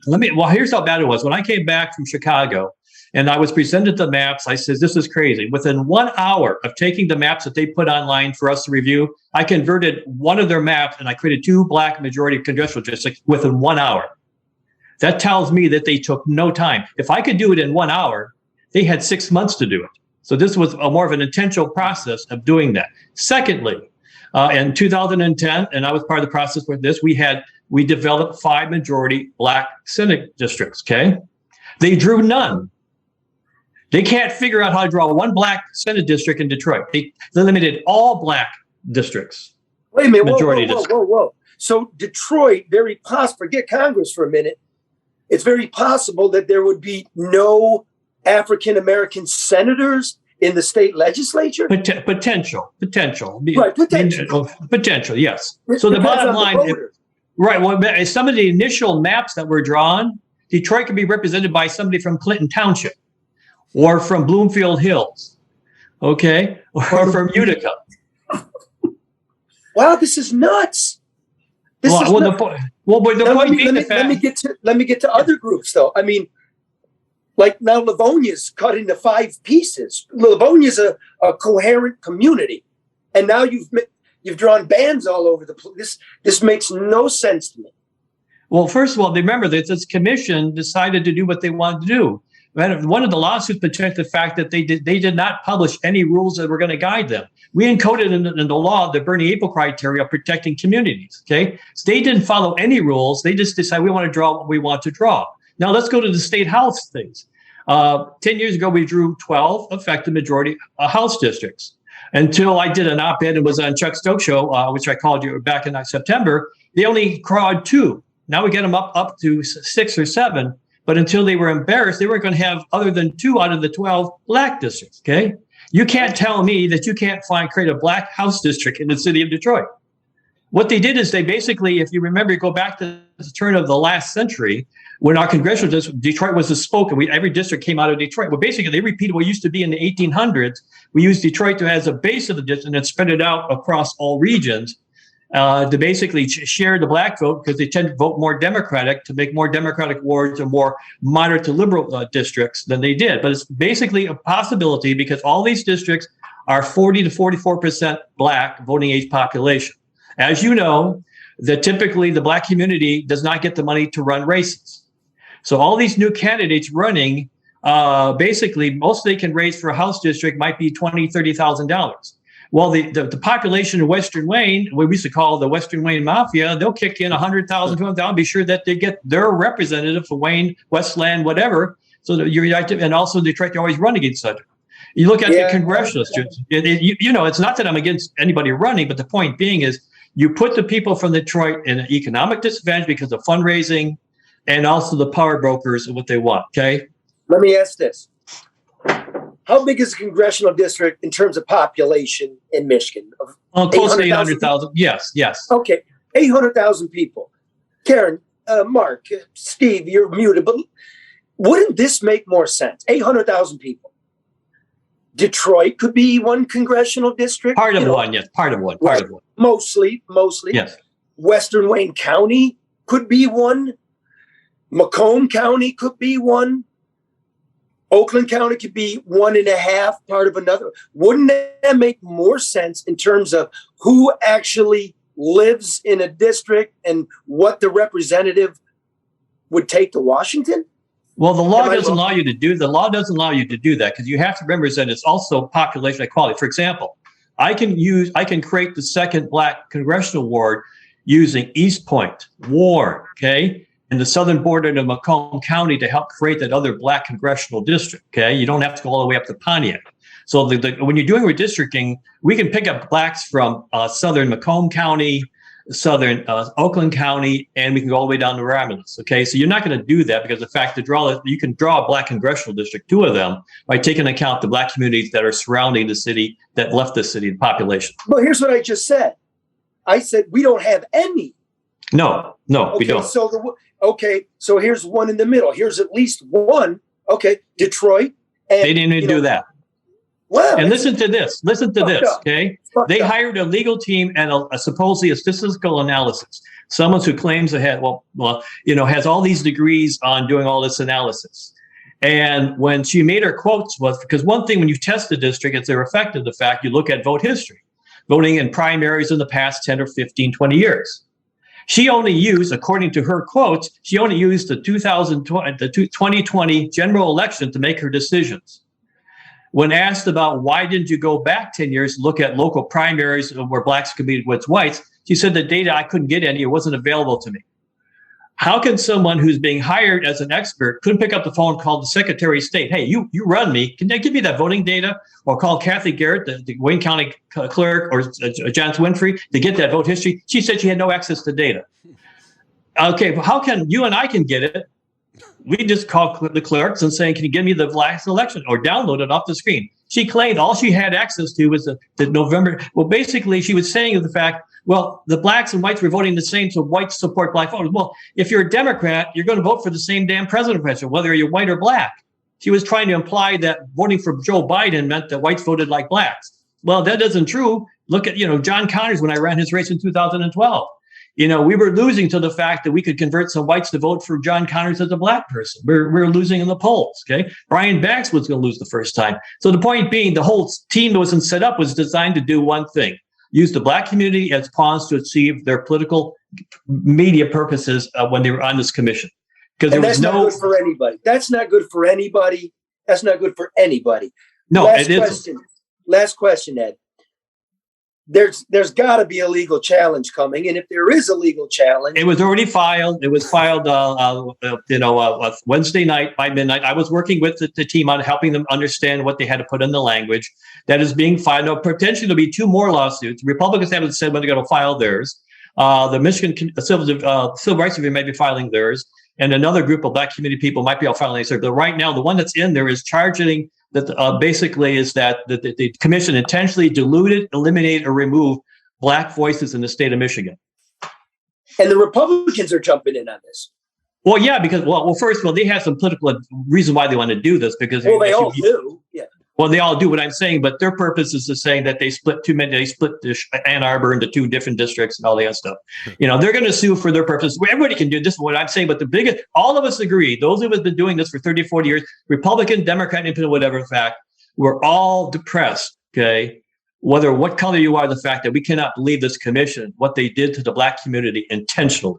Here's how bad it was. When I came back from Chicago and I was presented the maps, I said, this is crazy. Within 1 hour of taking the maps that they put online for us to review, I converted one of their maps and I created 2 black majority congressional districts within 1 hour. That tells me that they took no time. If I could do it in 1 hour, they had 6 months to do it. So this was more of an intentional process of doing that. Secondly, in 2010, and I was part of the process with this, we developed 5 majority black Senate districts, okay? They drew none. They can't figure out how to draw 1 black Senate district in Detroit. They eliminated all black districts. Wait a minute, whoa. So Detroit, very possible, forget Congress for a minute, it's very possible that there would be no African-American senators in the state legislature? Potential. Right, potential, yes. So the bottom line, some of the initial maps that were drawn, Detroit could be represented by somebody from Clinton Township or from Bloomfield Hills, okay, or from Utica. Wow, this is nuts. Let me get to other groups, though. I mean, like now Livonia's cut into 5 pieces. Livonia's a coherent community, and now you've drawn bands all over the place. This makes no sense to me. Well, first of all, remember that this commission decided to do what they wanted to do. One of the lawsuits protected the fact that they did not publish any rules that were going to guide them. We encoded in the law the Bernie-April criteria of protecting communities. Okay, so they didn't follow any rules. They just decided we want to draw what we want to draw. Now let's go to the state house things. 10 years ago, we drew 12 effective majority house districts. Until I did an op-ed and was on Chuck Stokes show, which I called you back in September, they only crawled 2. Now we get them up to 6 or 7. But until they were embarrassed, they weren't going to have other than 2 out of the 12 black districts. Okay, you can't tell me that you can't create a black house district in the city of Detroit. What they did is they basically, if you remember, go back to the turn of the last century, when our congressional district, Detroit was the spoke, and every district came out of Detroit. Well, basically, they repeated what used to be in the 1800s. We used Detroit as a base of the district and then spread it out across all regions to basically share the black vote, because they tend to vote more Democratic, to make more Democratic wards or more moderate to liberal districts than they did. But it's basically a possibility because all these districts are 40 to 44% black voting age population. As you know, that typically the black community does not get the money to run races. So all these new candidates running, basically most they can raise for a house district might be $20,000, $30,000. Well, the population of Western Wayne, what we used to call the Western Wayne Mafia, they'll kick in 100,000, 200,000, be sure that they get their representative for Wayne, Westland, whatever. So that you're active, and also Detroit, they always run against each other. You look at the congressional districts, you know, it's not that I'm against anybody running, but the point being is you put the people from Detroit in an economic disadvantage because of fundraising and also the power brokers and what they want, okay? Let me ask this. How big is the congressional district in terms of population in Michigan? Close to 800,000. Yes. Okay, 800,000 people. Karen, Mark, Steve, you're muted, but wouldn't this make more sense? 800,000 people. Detroit could be one congressional district. Part of one, yes. Part of one. Mostly. Yes. Western Wayne County could be one. Macomb County could be one. Oakland County could be 1.5 part of another. Wouldn't that make more sense in terms of who actually lives in a district and what the representative would take to Washington? Well, the law doesn't allow you to do that because you have to remember that it's also population equality. For example, I can create the second black congressional ward using East Point, Warren, okay, and the southern border of Macomb County to help create that other black congressional district. Okay, you don't have to go all the way up to Pontiac. So when you're doing redistricting, we can pick up blacks from southern Macomb County, southern Oakland County, and we can go all the way down to Romulus. Okay, so you're not going to do that because the fact that you can draw a black congressional district, 2 of them, by taking into account the black communities that are surrounding the city, that left the city, the population. Well, here's what I just said. I said we don't have any. No, we don't. So here's one in the middle. Here's at least one. Okay, Detroit. And, they didn't even do that. Well, and listen to this. Okay, they hired a legal team and supposedly a statistical analysis. Someone who claims to have, has all these degrees on doing all this analysis. And when she made her quotes was because one thing when you test the district, it's irrefective. The fact you look at vote history, voting in primaries in the past 10 or 15, 20 years. She only used, according to her quotes, the 2020 general election to make her decisions. When asked about why didn't you go back 10 years to look at local primaries where blacks competed with whites, she said the data, I couldn't get any, it wasn't available to me. How can someone who's being hired as an expert couldn't pick up the phone and call the Secretary of State, hey, you run me, can they give me that voting data? Or call Kathy Garrett, the Wayne County clerk, or John Winfrey to get that vote history? She said she had no access to data. Okay, but how can you and I can get it? We just call the clerks and saying, can you give me the last election or download it off the screen? She claimed all she had access to was the November. Well, basically, she was saying the fact, well, the blacks and whites were voting the same, so whites support black voters. Well, if you're a Democrat, you're going to vote for the same damn president, whether you're white or black. She was trying to imply that voting for Joe Biden meant that whites voted like blacks. Well, that isn't true. Look at, John Connors when I ran his race in 2012. We were losing to the fact that we could convert some whites to vote for John Connors as a black person. We're losing in the polls, okay? Brian Bax was going to lose the first time. So the point being, the whole team that wasn't set up was designed to do one thing. use the black community as pawns to achieve their political media purposes when they were on this commission. Because there was not good for anybody. That's not good for anybody. That's not good for anybody. No, Last question, Ed. There's got to be a legal challenge coming, and if there is a legal challenge, it was already filed. It was filed, Wednesday night by midnight. I was working with the team on helping them understand what they had to put in the language that is being filed. Now, potentially there'll be 2 more lawsuits. Republicans haven't said when they're going to file theirs. The Michigan Civil Rights Division may be filing theirs, and another group of black community people might be filing theirs. But right now, the one that's in there is charging that basically is that the commission intentionally diluted, eliminated, or removed black voices in the state of Michigan. And the Republicans are jumping in on this. Well, yeah, because first of all, they have some political reason why they want to do this because they all do. Yeah. Well, they all do what I'm saying, but their purpose is to saying that they split Ann Arbor into 2 different districts and all that stuff. They're going to sue for their purpose. Everybody can do this is what I'm saying, but all of us agree, those who have been doing this for 30, 40 years, Republican, Democrat, Independent, whatever, in fact, we're all depressed, okay? What color you are, the fact that we cannot believe this commission, what they did to the black community intentionally.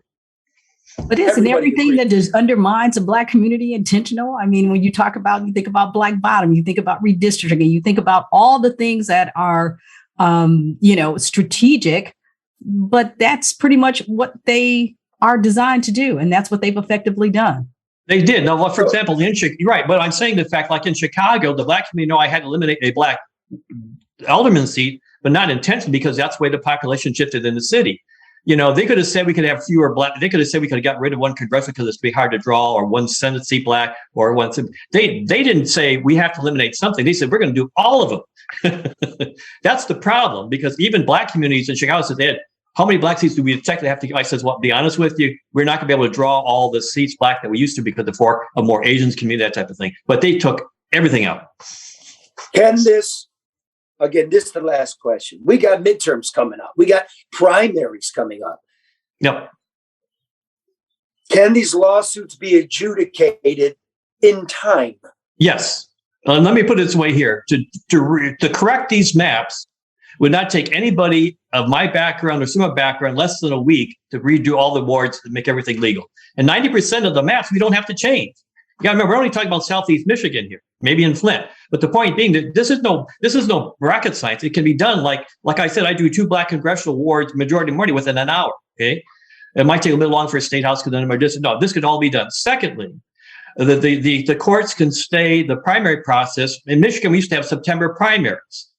But isn't everything that just undermines a black community intentional? I mean, when you think about black bottom, you think about redistricting, you think about all the things that are, strategic, but that's pretty much what they are designed to do. And that's what they've effectively done. They did. Now, for example, you're right. But I'm saying the fact, like in Chicago, the black community, I had to eliminate a black alderman seat, but not intentionally because that's the way the population shifted in the city. They could have said we could have fewer black. They could have said we could have gotten rid of 1 congressional because it's be hard to draw, or 1 Senate seat black, or 1. They didn't say we have to eliminate something. They said we're going to do all of them. That's the problem, because even black communities in Chicago said, Ed, how many black seats do we technically have to give? I says, well, to be honest with you, we're not going to be able to draw all the seats black that we used to because of a more Asians community, that type of thing. But they took everything out. Again, this is the last question. We got midterms coming up. We got primaries coming up. Yep. Can these lawsuits be adjudicated in time? Yes. Let me put it this way here. To correct these maps would not take anybody of my background or similar background less than a week to redo all the wards to make everything legal. And 90% of the maps we don't have to change. You got to remember, we're only talking about Southeast Michigan here, maybe in Flint. But the point being that this is no rocket science. It can be done like I said. I do 2 black congressional wards, majority minority, within an hour. Okay, it might take a little long for a state house because then my district. No, this could all be done. Secondly, the courts can stay the primary process. In Michigan, we used to have September primaries,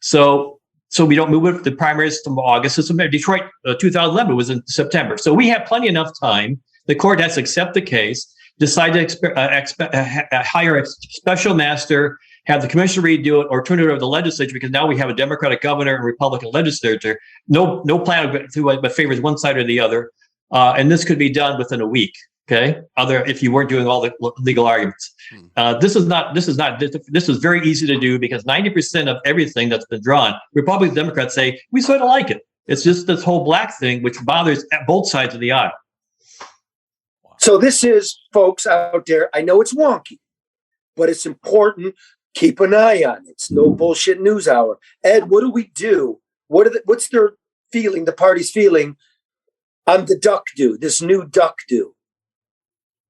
so we don't move it the primaries from August to September. Detroit, 2011 was in September, so we have plenty enough time. The court has to accept the case, decide to hire a special master, have the commission redo it, or turn it over to the legislature, because now we have a Democratic governor and Republican legislature. No plan but favors one side or the other, and this could be done within a week. Okay, if you weren't doing all the legal arguments, this is very easy to do because 90% of everything that's been drawn, Republicans, Democrats say we sort of like it. It's just this whole black thing which bothers both sides of the aisle. So this is, folks out there, I know it's wonky, but it's important. Keep an eye on it. It's no bullshit news hour. Ed, what do we do? What's their feeling, the party's feeling on the duck do, this new duck do?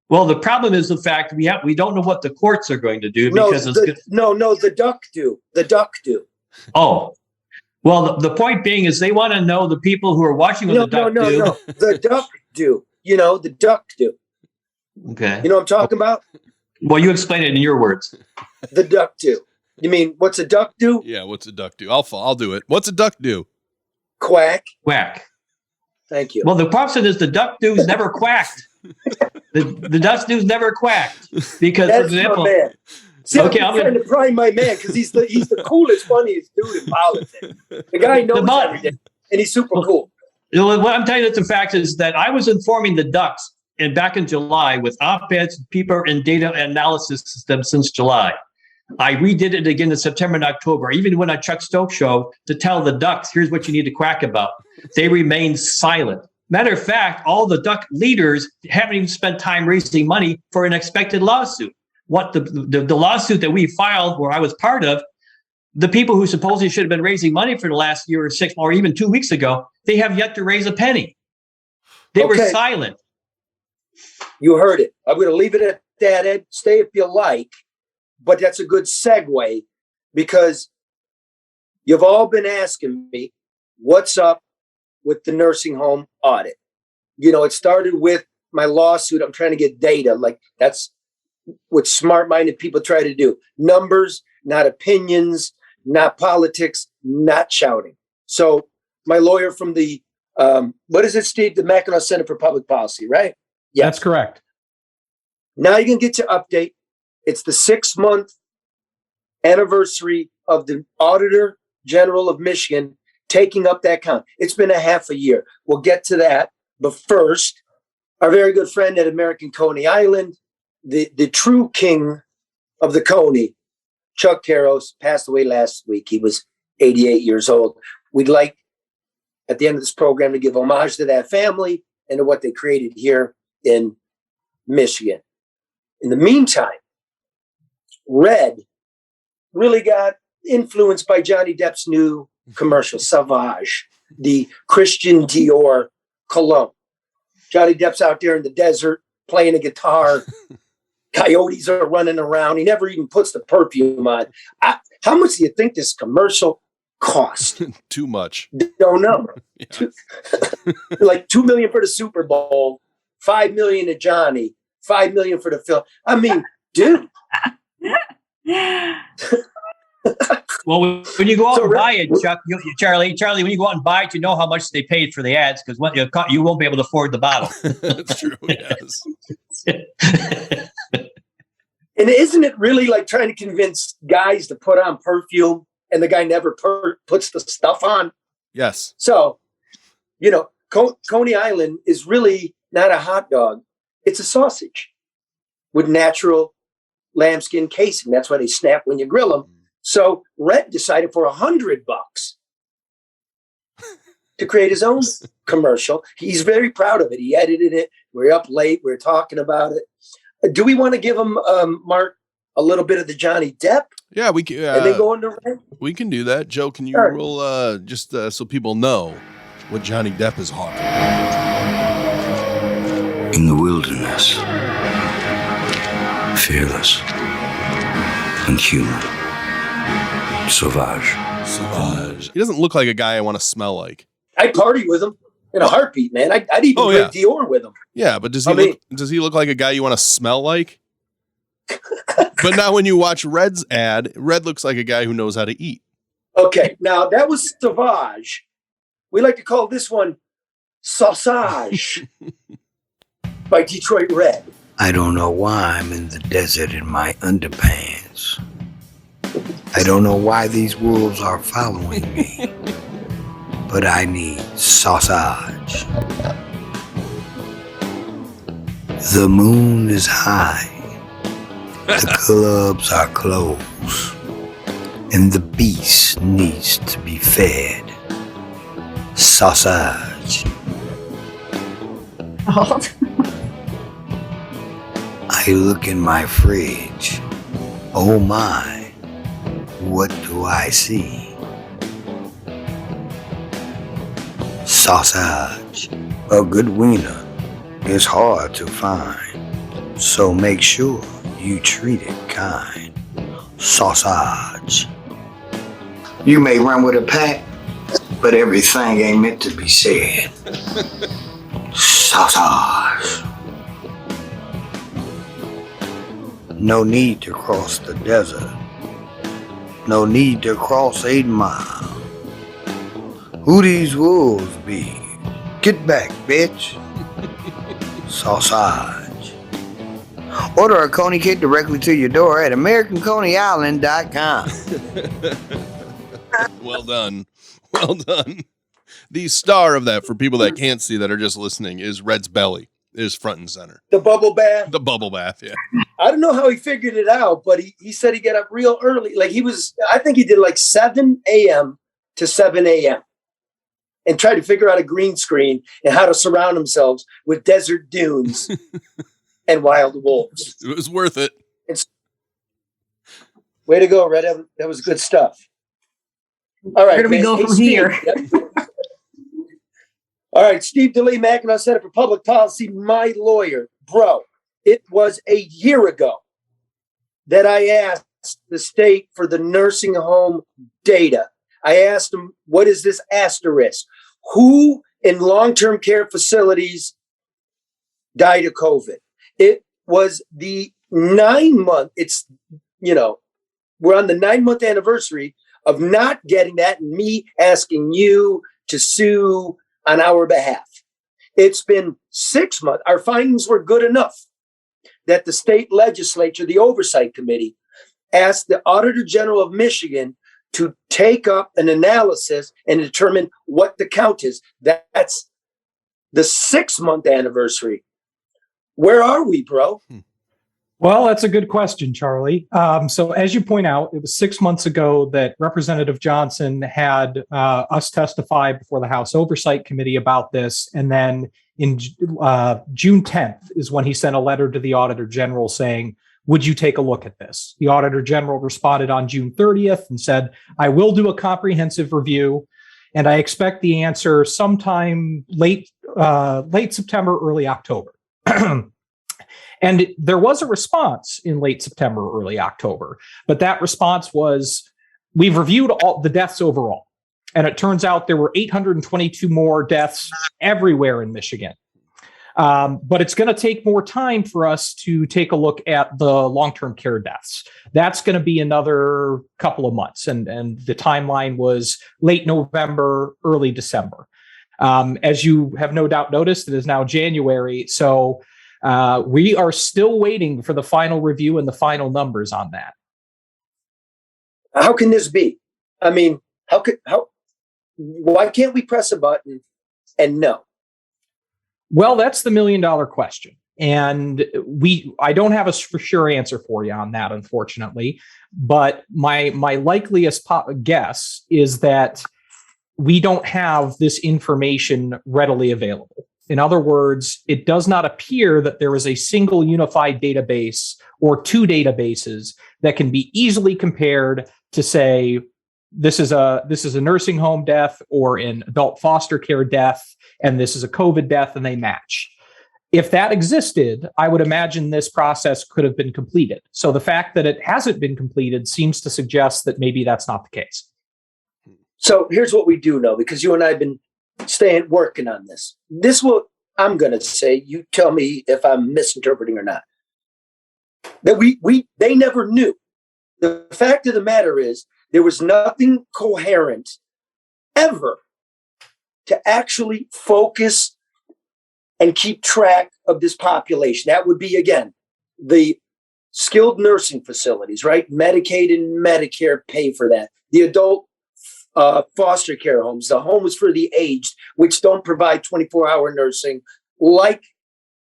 Well, the problem is the fact we don't know what the courts are going to do because the duck do. The duck do. Oh. Well, the point being is they want to know the people who are watching what the duck do. No. The duck do. The duck do. Okay. You know what I'm talking about? Well, you explain it in your words. The duck do. You mean, what's a duck do? Yeah, what's a duck do? I'll do it. What's a duck do? Quack. Quack. Thank you. Well, the problem is the duck do's never quacked. The duck do's never quacked because, that's for example, my man. See, I'm trying to prime my man because he's the coolest, funniest dude in politics. The guy knows everything, and he's super cool. What I'm telling you, the fact is that I was informing the ducks back in July with op-eds, people and data analysis systems since July. I redid it again in September and October. I even went on Chuck Stokes' show to tell the ducks, here's what you need to quack about. They remained silent. Matter of fact, all the duck leaders haven't even spent time raising money for an expected lawsuit. What the lawsuit that we filed, where I was part of, the people who supposedly should have been raising money for the last year or 6 or even 2 weeks ago, they have yet to raise a penny. They were silent. You heard it. I'm going to leave it at that, Ed. Stay if you like. But that's a good segue because you've all been asking me what's up with the nursing home audit. You know, it started with my lawsuit. I'm trying to get data. Like that's what smart-minded people try to do. Numbers, not opinions, not politics, not shouting. So my lawyer from the, what is it, Steve? The Mackinac Center for Public Policy, right? Yes. That's correct. Now you can get your update. It's the 6-month anniversary of the Auditor General of Michigan taking up that count. It's been a half a year. We'll get to that. But first, our very good friend at American Coney Island, the true king of the Coney, Chuck Caros, passed away last week. He was 88 years old. We'd like, at the end of this program, to give homage to that family and to what they created here in Michigan. In the meantime, Red really got influenced by Johnny Depp's new commercial, Sauvage, the Christian Dior cologne. Johnny Depp's out there in the desert playing a guitar. Coyotes are running around. He never even puts the perfume on. How much do you think this commercial cost? Too much. Don't know. Like $2 million for the Super Bowl, $5 million to Johnny, $5 million for the film. I mean, dude. Well, when you go out and buy it, Chuck, Charlie, when you go out and buy it, you know how much they paid for the ads because you won't be able to afford the bottle. That's true. Yes. And isn't it really like trying to convince guys to put on perfume and the guy never puts the stuff on? Yes. So, you know, Coney Island is really not a hot dog. It's a sausage with natural lambskin casing. That's why they snap when you grill them. So Red decided for $100 to create his own commercial. He's very proud of it. He edited it. We're up late. We're talking about it. Do we want to give him, Mark, a little bit of the Johnny Depp? Yeah, we can. And then go into Red? We can do that. Joe, can you roll just so people know what Johnny Depp is hawking? In the wilderness, fearless and human. Sauvage. He doesn't look like a guy I want to smell like. I'd party with him in a heartbeat, man. I'd even drink Dior with him. Yeah, but does he look like a guy you want to smell like? But now when you watch Red's ad, Red looks like a guy who knows how to eat. Okay, now that was Sauvage. We like to call this one Sausage by Detroit Red. I don't know why I'm in the desert in my underpants. I don't know why these wolves are following me, but I need sausage. The moon is high, the clubs are closed, and the beast needs to be fed. Sausage. I look in my fridge. Oh my. What do I see? Sausage. A good wiener is hard to find, so make sure you treat it kind. Sausage. You may run with a pack, but everything ain't meant to be said. Sausage. No need to cross the desert. No need to cross 8 miles. Who these wolves be? Get back, bitch. Sausage. Order a Coney kit directly to your door at AmericanConeyIsland.com. Well done. Well done. The star of that, for people that can't see that are just listening, is Red's belly. Is front and center. The bubble bath. The bubble bath, yeah. I don't know how he figured it out, but he said he got up real early. Like I think he did like 7 a.m. to 7 a.m. and tried to figure out a green screen and how to surround themselves with desert dunes and wild wolves. It was worth it. Way to go, Red. That was good stuff. All right. Where do we man. go Hey, from Steve. here? Yep. All right, Steve DeLee, Mackinac Center for Public Policy, my lawyer. Bro, it was a year ago that I asked the state for the nursing home data. I asked them, what is this asterisk? Who in long-term care facilities died of COVID? It was the 9-month, we're on the 9-month anniversary of not getting that and me asking you to sue on our behalf. It's been 6 months. Our findings were good enough that the state legislature, the oversight committee, asked the Auditor General of Michigan to take up an analysis and determine what the count is. That's the 6-month anniversary. Where are we, bro? Well, that's a good question, Charlie. So as you point out, it was 6 months ago that Representative Johnson had us testify before the House Oversight Committee about this. And then in June 10th is when he sent a letter to the Auditor General saying, would you take a look at this? The Auditor General responded on June 30th and said, I will do a comprehensive review. And I expect the answer sometime late September, early October. And there was a response in late September, early October, but that response was, we've reviewed all the deaths overall. And it turns out there were 822 more deaths everywhere in Michigan. But it's going to take more time for us to take a look at the long-term care deaths. That's going to be another couple of months. And the timeline was late November, early December. As you have no doubt noticed, it is now January. So we are still waiting for the final review and the final numbers on that. How can this be? I mean, why can't we press a button and know? Well, that's the $1 million question. And I don't have a for sure answer for you on that, unfortunately. But my likeliest guess is that we don't have this information readily available. In other words, it does not appear that there is a single unified database or two databases that can be easily compared to say, this is a nursing home death or an adult foster care death, and this is a COVID death, and they match. If that existed, I would imagine this process could have been completed. So the fact that it hasn't been completed seems to suggest that maybe that's not the case. So here's what we do know, because you and I have been working on this. This is what I'm going to say. You tell me if I'm misinterpreting or not. That they never knew. The fact of the matter is, there was nothing coherent ever to actually focus and keep track of this population. That would be, again, the skilled nursing facilities, right? Medicaid and Medicare pay for that. The adult foster care homes, the homes for the aged, which don't provide 24-hour nursing like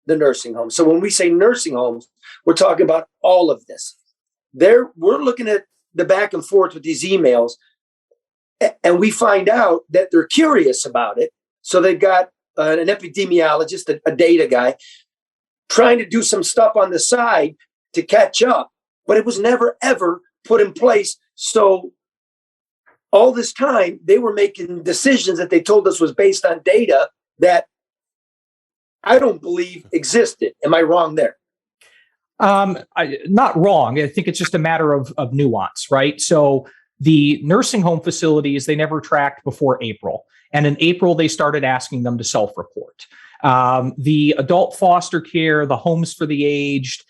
the nursing homes. So when we say nursing homes, we're talking about all of this. We're looking at the back and forth with these emails, and we find out that they're curious about it. So they've got an epidemiologist, a data guy, trying to do some stuff on the side to catch up, but it was never, ever put in place. So all this time, they were making decisions that they told us was based on data that I don't believe existed. Am I wrong there? Not wrong. I think it's just a matter of nuance, right? So the nursing home facilities, they never tracked before April. And in April, they started asking them to self-report. The adult foster care, the homes for the aged,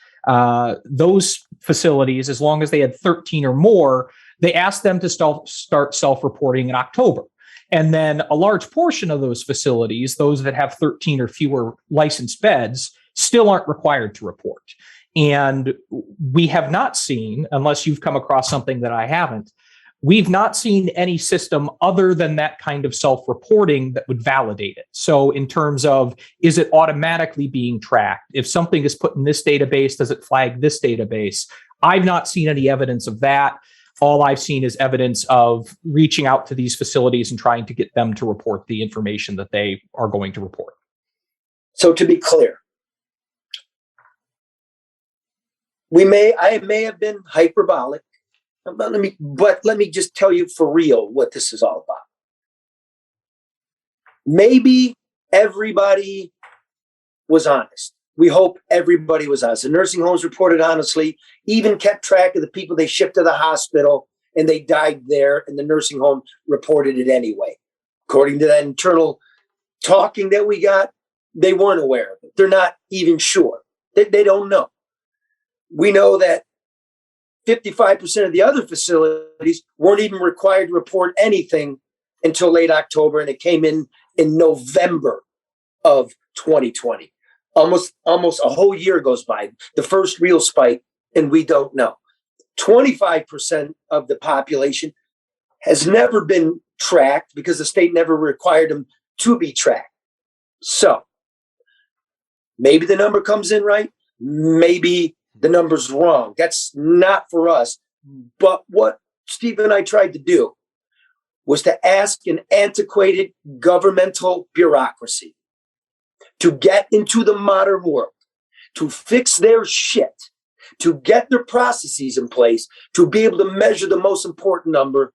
those facilities, as long as they had 13 or more, they asked them to start self-reporting in October. And then a large portion of those facilities, those that have 13 or fewer licensed beds, still aren't required to report. And we have not seen, unless you've come across something that I haven't, we've not seen any system other than that kind of self-reporting that would validate it. So in terms of, is it automatically being tracked? If something is put in this database, does it flag this database? I've not seen any evidence of that. All I've seen is evidence of reaching out to these facilities and trying to get them to report the information that they are going to report. So to be clear, I may have been hyperbolic, But let me just tell you for real what this is all about. Maybe everybody was honest. We hope everybody was honest. The nursing homes reported honestly, even kept track of the people they shipped to the hospital, and they died there, and the nursing home reported it anyway. According to that internal talking that we got, they weren't aware of it. They're not even sure. They don't know. We know that 55% of the other facilities weren't even required to report anything until late October, and it came in November of 2020. Almost a whole year goes by, the first real spike, and we don't know. 25% of the population has never been tracked because the state never required them to be tracked. So maybe the number comes in right, maybe the number's wrong. That's not for us. But what Steve and I tried to do was to ask an antiquated governmental bureaucracy to get into the modern world, to fix their shit, to get their processes in place, to be able to measure the most important number,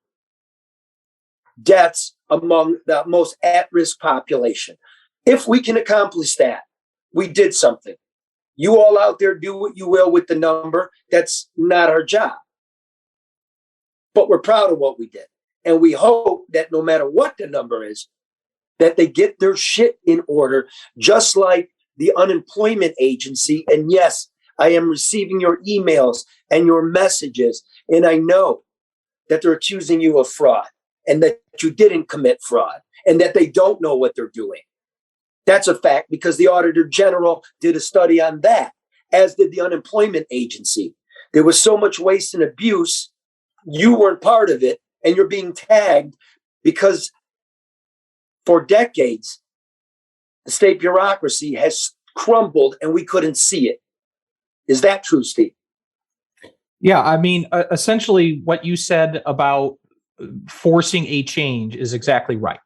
deaths among the most at-risk population. If we can accomplish that, we did something. You all out there do what you will with the number. That's not our job. But we're proud of what we did. And we hope that no matter what the number is, that they get their shit in order, just like the unemployment agency. And yes, I am receiving your emails and your messages, and I know that they're accusing you of fraud and that you didn't commit fraud and that they don't know what they're doing. That's a fact because the Auditor General did a study on that, as did the unemployment agency. There was so much waste and abuse. You weren't part of it, and you're being tagged because for decades, the state bureaucracy has crumbled and we couldn't see it. Is that true, Steve? Yeah, I mean, essentially what you said about forcing a change is exactly right.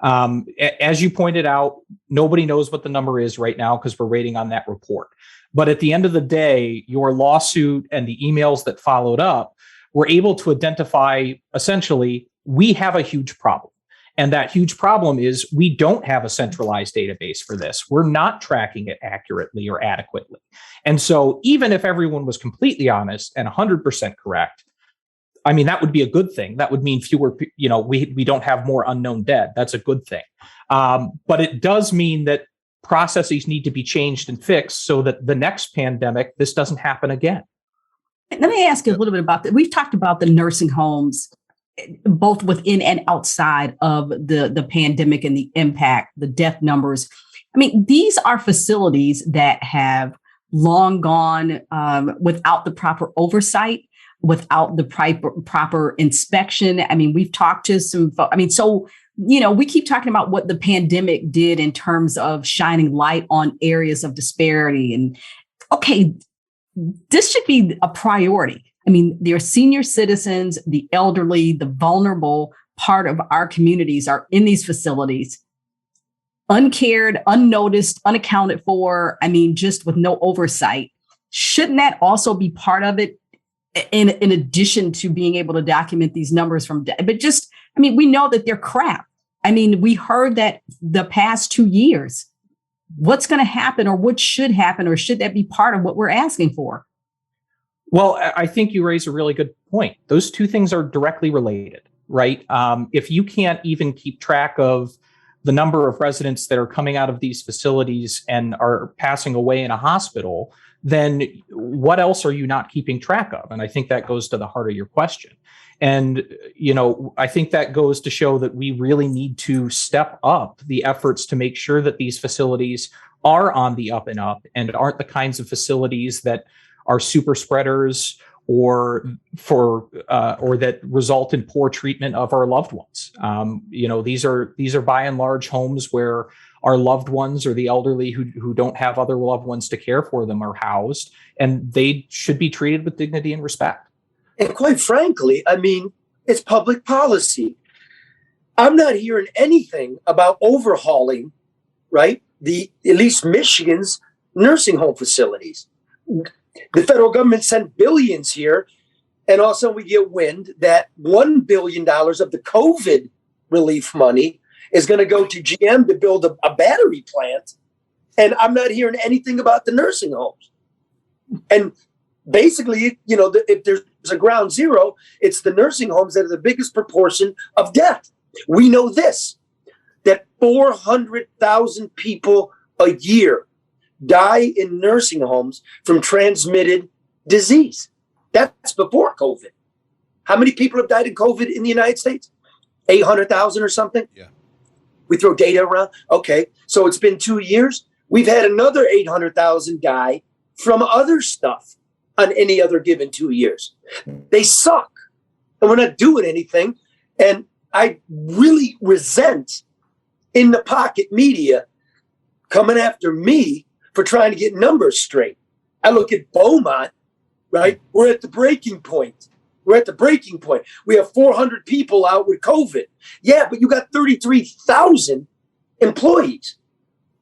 As you pointed out, nobody knows what the number is right now because we're waiting on that report. But at the end of the day, your lawsuit and the emails that followed up were able to identify, essentially, we have a huge problem. And that huge problem is we don't have a centralized database for this. We're not tracking it accurately or adequately. And so even if everyone was completely honest and 100% correct, I mean, that would be a good thing. That would mean fewer, we don't have more unknown dead. That's a good thing. But it does mean that processes need to be changed and fixed so that the next pandemic, this doesn't happen again. Let me ask you a little bit about that. We've talked about the nursing homes, both within and outside of the pandemic and the impact, the death numbers. I mean, these are facilities that have long gone without the proper oversight, without the proper inspection. I mean, we've talked to some folks. I mean, so, we keep talking about what the pandemic did in terms of shining light on areas of disparity. And okay, this should be a priority. I mean, their senior citizens, the elderly, the vulnerable part of our communities are in these facilities, uncared, unnoticed, unaccounted for. I mean, just with no oversight. Shouldn't that also be part of it in addition to being able to document these numbers we know that they're crap. I mean, we heard that the past 2 years. What's going to happen or what should happen, or should that be part of what we're asking for? Well, I think you raise a really good point. Those two things are directly related, right? If you can't even keep track of the number of residents that are coming out of these facilities and are passing away in a hospital, then what else are you not keeping track of? And I think that goes to the heart of your question. And, I think that goes to show that we really need to step up the efforts to make sure that these facilities are on the up and up and aren't the kinds of facilities that are super spreaders or that result in poor treatment of our loved ones. These are by and large homes where our loved ones or the elderly who don't have other loved ones to care for them are housed, and they should be treated with dignity and respect. And quite frankly, I mean, it's public policy. I'm not hearing anything about overhauling, right? At least Michigan's nursing home facilities. The federal government sent billions here And also we get wind that $1 billion of the COVID relief money is going to go to GM to build a battery plant. And I'm not hearing anything about the nursing homes. And basically, if there's a ground zero, it's the nursing homes that are the biggest proportion of death. We know this, that 400,000 people a year die in nursing homes from transmitted disease. That's before COVID. How many people have died in COVID in the United States? 800,000 or something? Yeah. We throw data around. Okay. So it's been 2 years. We've had another 800,000 die from other stuff on any other given 2 years. They suck. And we're not doing anything. And I really resent in the pocket media coming after me for trying to get numbers straight. I look at Beaumont, right? We're at the breaking point. We have 400 people out with COVID. Yeah, but you got 33,000 employees.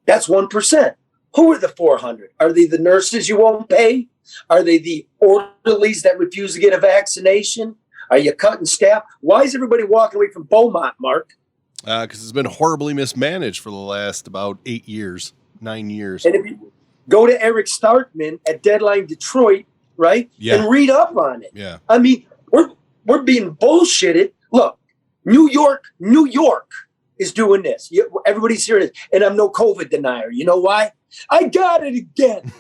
That's 1%. Who are the 400? Are they the nurses you won't pay? Are they the orderlies that refuse to get a vaccination? Are you cutting staff? Why is everybody walking away from Beaumont, Mark? Because it's been horribly mismanaged for the last about 9 years. And if you go to Eric Starkman at Deadline Detroit, right? Yeah. And read up on it. Yeah. I mean, we're being bullshitted. Look, New York is doing this. Everybody's hearing it. And I'm no COVID denier. You know why? I got it again.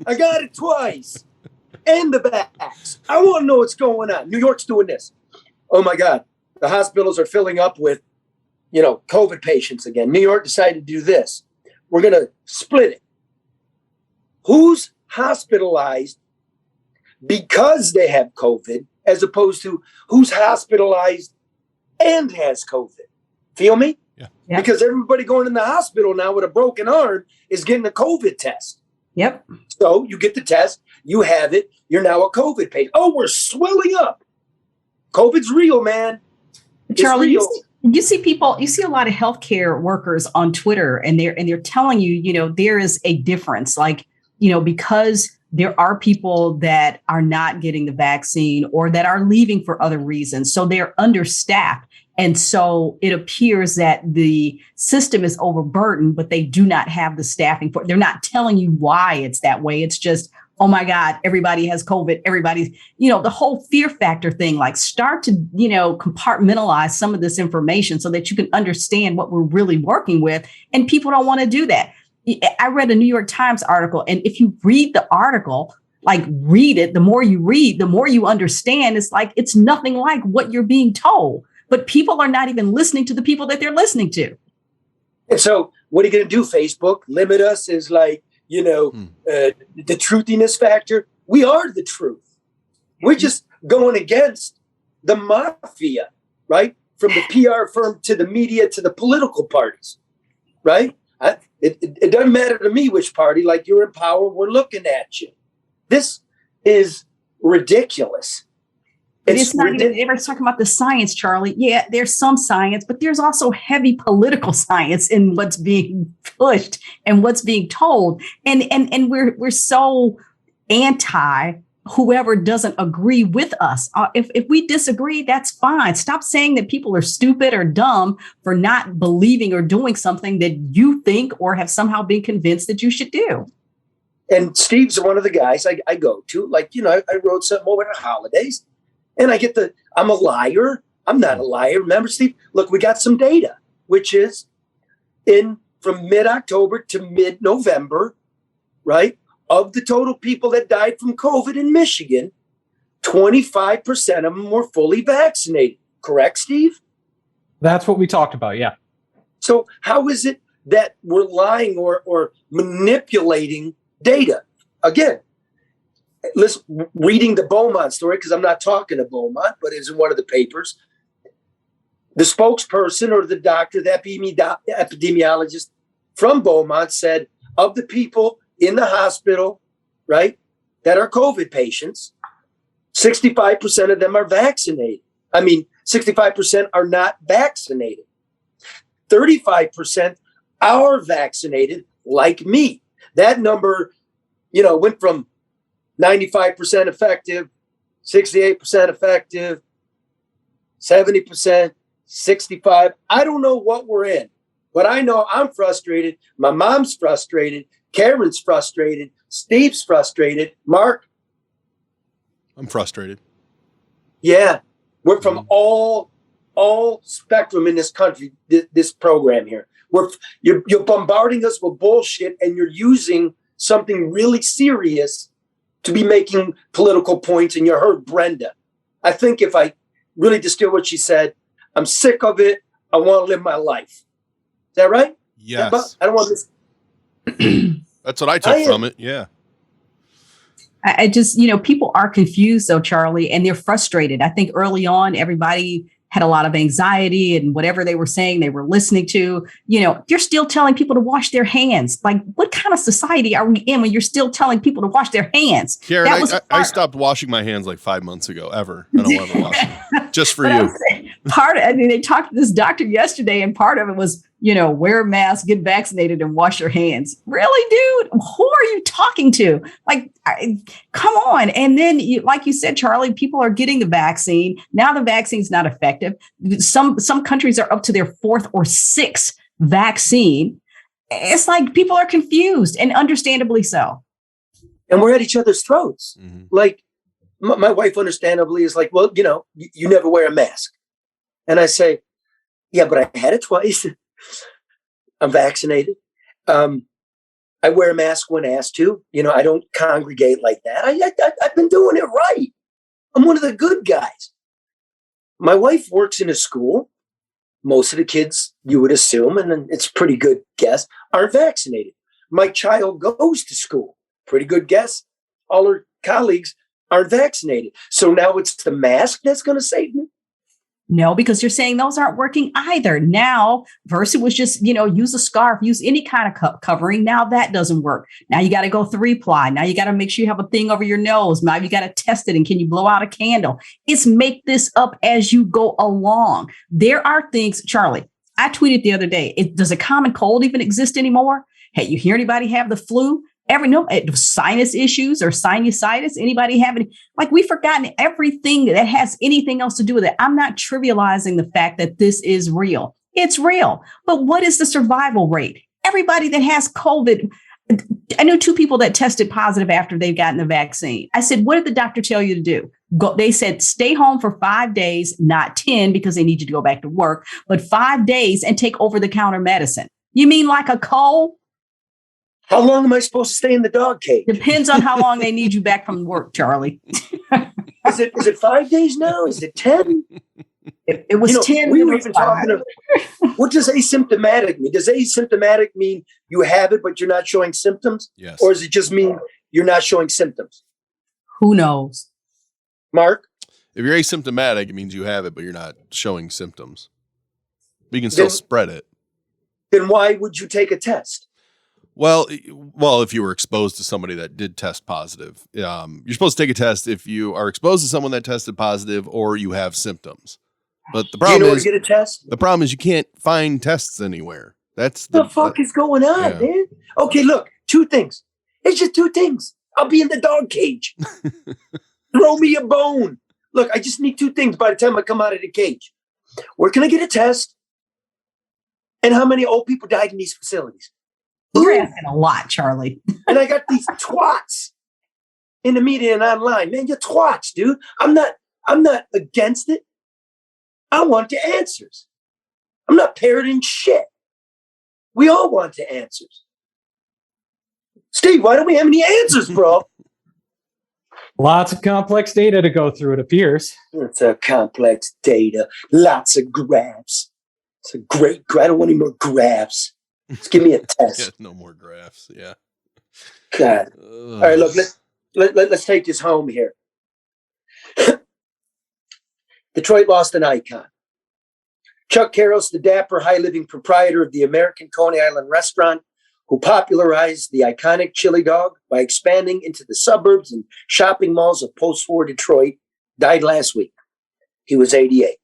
I got it twice. And the vax. I want to know what's going on. New York's doing this. Oh my God. The hospitals are filling up with, COVID patients again. New York decided to do this. We're going to split it. Who's hospitalized because they have COVID as opposed to who's hospitalized and has COVID? Feel me? Yeah. Yep. Because everybody going in the hospital now with a broken arm is getting a COVID test. Yep. So you get the test, you have it, you're now a COVID patient. Oh, we're swelling up. COVID's real, man. It's Charlie, real. you see people, you see a lot of healthcare workers on Twitter, and they're telling you, there is a difference. Like, because there are people that are not getting the vaccine or that are leaving for other reasons. So they're understaffed. And so it appears that the system is overburdened, but they do not have the staffing for it. They're not telling you why it's that way. It's just, oh my God, everybody has COVID. Everybody's, the whole fear factor thing, like start to, compartmentalize some of this information so that you can understand what we're really working with. And people don't want to do that. I read a New York Times article, and if you read the article, read it, the more you read, the more you understand. It's like, it's nothing like what you're being told. But people are not even listening to the people that they're listening to. And so what are you going to do, Facebook? Limit us is the truthiness factor. We are the truth. We're just going against the mafia, right? From the PR firm to the media to the political parties, right? It doesn't matter to me which party, like you're in power, we're looking at you. This is ridiculous. It's not even, everybody's talking about the science, Charlie. Yeah, there's some science, but there's also heavy political science in what's being pushed and what's being told. And we're so anti whoever doesn't agree with us. If we disagree, that's fine. Stop saying that people are stupid or dumb for not believing or doing something that you think or have somehow been convinced that you should do. And Steve's one of the guys I go to. I wrote something over the holidays. And I get I'm a liar. I'm not a liar. Remember, Steve? Look, we got some data, which is from mid-October to mid-November, right? Of the total people that died from COVID in Michigan, 25% of them were fully vaccinated. Correct, Steve? That's what we talked about, yeah. So how is it that we're lying or manipulating data? Again, reading the Beaumont story, because I'm not talking to Beaumont, but it's in one of the papers. The spokesperson or the doctor, the epidemiologist from Beaumont said of the people in the hospital, right, that are COVID patients, 65% of them are vaccinated. 65% are not vaccinated. 35% are vaccinated, like me. That number, went from 95% effective 68% effective, 70%, 65. I don't know what we're in, but I know I'm frustrated. My mom's frustrated. Karen's frustrated. Steve's frustrated. Mark? I'm frustrated. Yeah. We're from all spectrum in this country, this program here. You're bombarding us with bullshit, and you're using something really serious to be making political points. And you heard Brenda. I think if I really distill what she said, I'm sick of it. I want to live my life. Is that right? Yes. I don't want this. That's what I took from it. Yeah. I just, people are confused though, Charlie, and they're frustrated. I think early on, everybody had a lot of anxiety, and whatever they were saying, they were listening to. You're still telling people to wash their hands. Like, what kind of society are we in when you're still telling people to wash their hands? Karen, I stopped washing my hands like 5 months ago. Ever. I don't want to wash them. Just for you. They talked to this doctor yesterday, and part of it was, wear a mask, get vaccinated, and wash your hands. Really, dude? Who are you talking to? Like, come on. And then, like you said, Charlie, people are getting the vaccine. Now the vaccine's not effective. Some countries are up to their 4th or 6th vaccine. It's like people are confused, and understandably so. And we're at each other's throats. Mm-hmm. Like, my wife understandably is like, well, you never wear a mask. And I say, yeah, but I had it twice. I'm vaccinated. I wear a mask when asked to. I don't congregate like that. I've been doing it right. I'm one of the good guys. My wife works in a school. Most of the kids, you would assume, and it's a pretty good guess, aren't vaccinated. My child goes to school. Pretty good guess. All her colleagues aren't vaccinated. So now it's the mask that's going to save me? No, because you're saying those aren't working either. Now, versus was just, use a scarf, use any kind of covering. Now that doesn't work. Now you got to go 3-ply. Now you got to make sure you have a thing over your nose. Now you got to test it. And can you blow out a candle? It's make this up as you go along. There are things, Charlie, I tweeted the other day, does a common cold even exist anymore? Hey, you hear anybody have the flu? Sinus issues or sinusitis, anybody have any? Like, we've forgotten everything that has anything else to do with it. I'm not trivializing the fact that this is real. It's real. But what is the survival rate? Everybody that has COVID, I knew 2 people that tested positive after they've gotten the vaccine. I said, what did the doctor tell you to do? They said, stay home for 5 days, not 10 because they need you to go back to work, but 5 days and take over-the-counter medicine. You mean like a cold? How long am I supposed to stay in the dog cage? Depends on how long they need you back from work, Charlie. Is it 5 days now? Is it 10? It was 10. We were even talking about, what does asymptomatic mean? Does asymptomatic mean you have it, but you're not showing symptoms? Yes. Or does it just mean you're not showing symptoms? Who knows? Mark? If you're asymptomatic, it means you have it, but you're not showing symptoms. But you can still spread it. Then why would you take a test? Well, if you were exposed to somebody that did test positive, you're supposed to take a test if you are exposed to someone that tested positive or you have symptoms. But the problem where to get a test? The problem is you can't find tests anywhere. That's the fuck is going on, man? Okay, look, 2 things. It's just 2 things. I'll be in the dog cage. Throw me a bone. Look, I just need 2 things by the time I come out of the cage. Where can I get a test? And how many old people died in these facilities? You're asking a lot, Charlie. And I got these twats in the media and online. Man, you're twats, dude. I'm not against it. I want the answers. I'm not parroting shit. We all want the answers. Steve, why don't we have any answers, bro? Lots of complex data to go through, it appears. It's a complex data. Lots of graphs. It's a great graph. I don't want any more graphs. Just give me a test. Yeah, no more graphs. Yeah. God. All right, look, let's take this home here. Detroit lost an icon. Chuck Carroll's the dapper, high-living proprietor of the American Coney Island restaurant, who popularized the iconic chili dog by expanding into the suburbs and shopping malls of post-war Detroit, died last week. He was 88.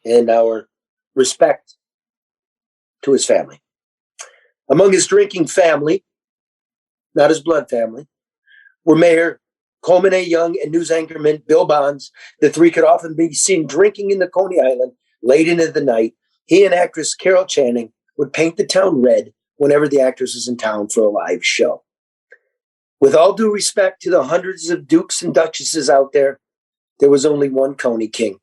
And our respect to his family. Among his drinking family, not his blood family, were Mayor Coleman A. Young, and news anchorman Bill Bonds, the three could often be seen drinking in the Coney Island late into the night. He and actress Carol Channing would paint the town red whenever the actress was in town for a live show. With all due respect to the hundreds of dukes and duchesses out there, there was only one Coney King.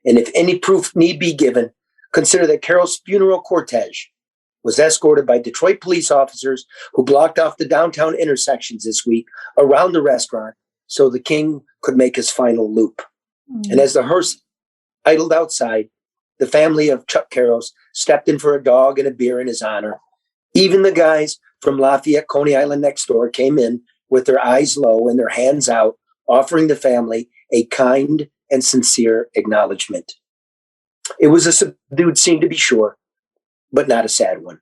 And if any proof need be given, consider that Carol's funeral cortege was escorted by Detroit police officers who blocked off the downtown intersections this week around the restaurant so the king could make his final loop. And as the hearse idled outside, the family of Chuck Carros stepped in for a dog and a beer in his honor. Even the guys from Lafayette, Coney Island next door came in with their eyes low and their hands out, offering the family a kind and sincere acknowledgement. It was a subdued scene, to be sure, but not a sad one.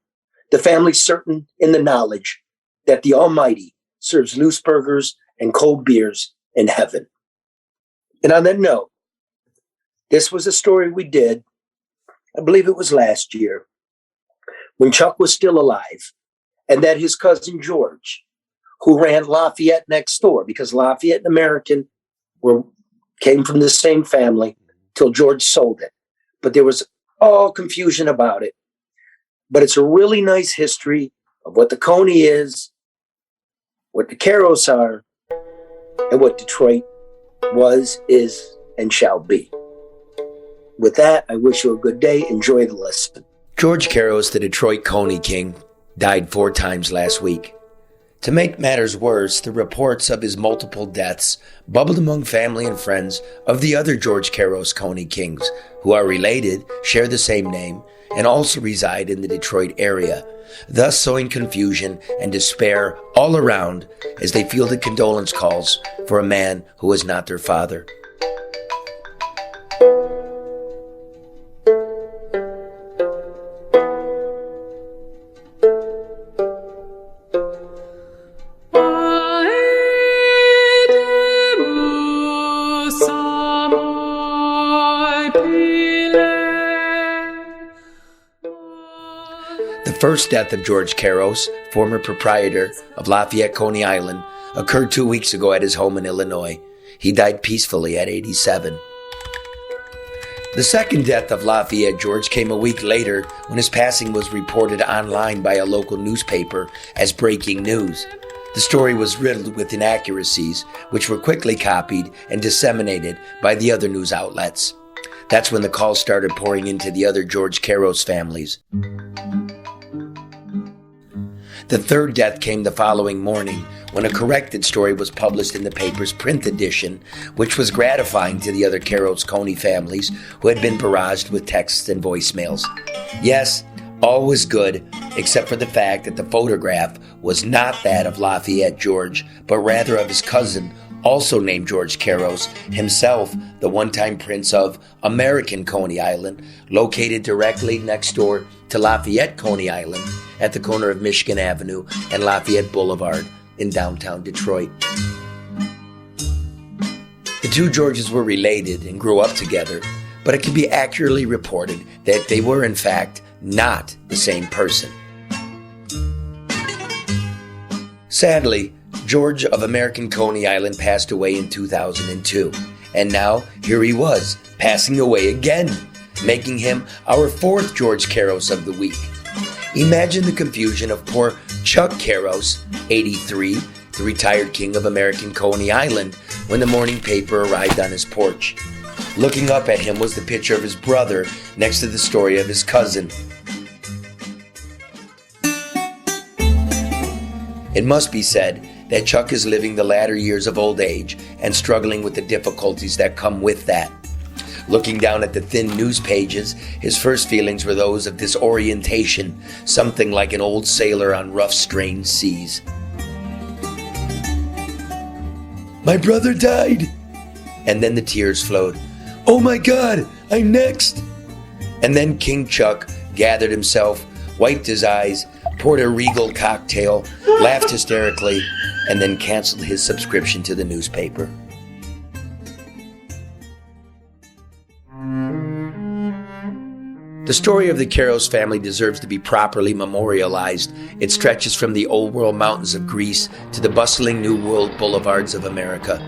The family certain in the knowledge that the Almighty serves loose burgers and cold beers in heaven. And on that note, this was a story we did, I believe it was last year, when Chuck was still alive, and that his cousin George, who ran Lafayette next door, because Lafayette and American came from the same family till George sold it. But there was all confusion about it. But it's a really nice history of what the Coney is, what the Carros are, and what Detroit was, is, and shall be. With that, I wish you a good day. Enjoy the listen. George Carros, the Detroit Coney King, died 4 times last week. To make matters worse, the reports of his multiple deaths bubbled among family and friends of the other George Carros Coney Kings, who are related, share the same name, and also reside in the Detroit area, thus sowing confusion and despair all around as they fielded condolence calls for a man who was not their father. The first death of George Carros, former proprietor of Lafayette, Coney Island, occurred 2 weeks ago at his home in Illinois. He died peacefully at 87. The second death of Lafayette George came a week later when his passing was reported online by a local newspaper as breaking news. The story was riddled with inaccuracies, which were quickly copied and disseminated by the other news outlets. That's when the calls started pouring into the other George Carros families. The third death came the following morning when a corrected story was published in the paper's print edition, which was gratifying to the other Carros Coney families who had been barraged with texts and voicemails. Yes, all was good, except for the fact that the photograph was not that of Lafayette George, but rather of his cousin, also named George Carros, himself the one-time prince of American Coney Island, located directly next door to Lafayette Coney Island at the corner of Michigan Avenue and Lafayette Boulevard in downtown Detroit. The two Georges were related and grew up together, but it can be accurately reported that they were in fact not the same person. Sadly, George of American Coney Island passed away in 2002, and now here he was, passing away again, making him our fourth George Carros of the week. Imagine the confusion of poor Chuck Carros, 83, the retired king of American Coney Island, when the morning paper arrived on his porch. Looking up at him was the picture of his brother next to the story of his cousin. It must be said that Chuck is living the latter years of old age and struggling with the difficulties that come with that. Looking down at the thin news pages, his first feelings were those of disorientation, something like an old sailor on rough, strange seas. My brother died! And then the tears flowed. Oh my God, I'm next! And then King Chuck gathered himself, wiped his eyes, poured a regal cocktail, laughed hysterically, and then canceled his subscription to the newspaper. The story of the Caros family deserves to be properly memorialized. It stretches from the old world mountains of Greece to the bustling new world boulevards of America.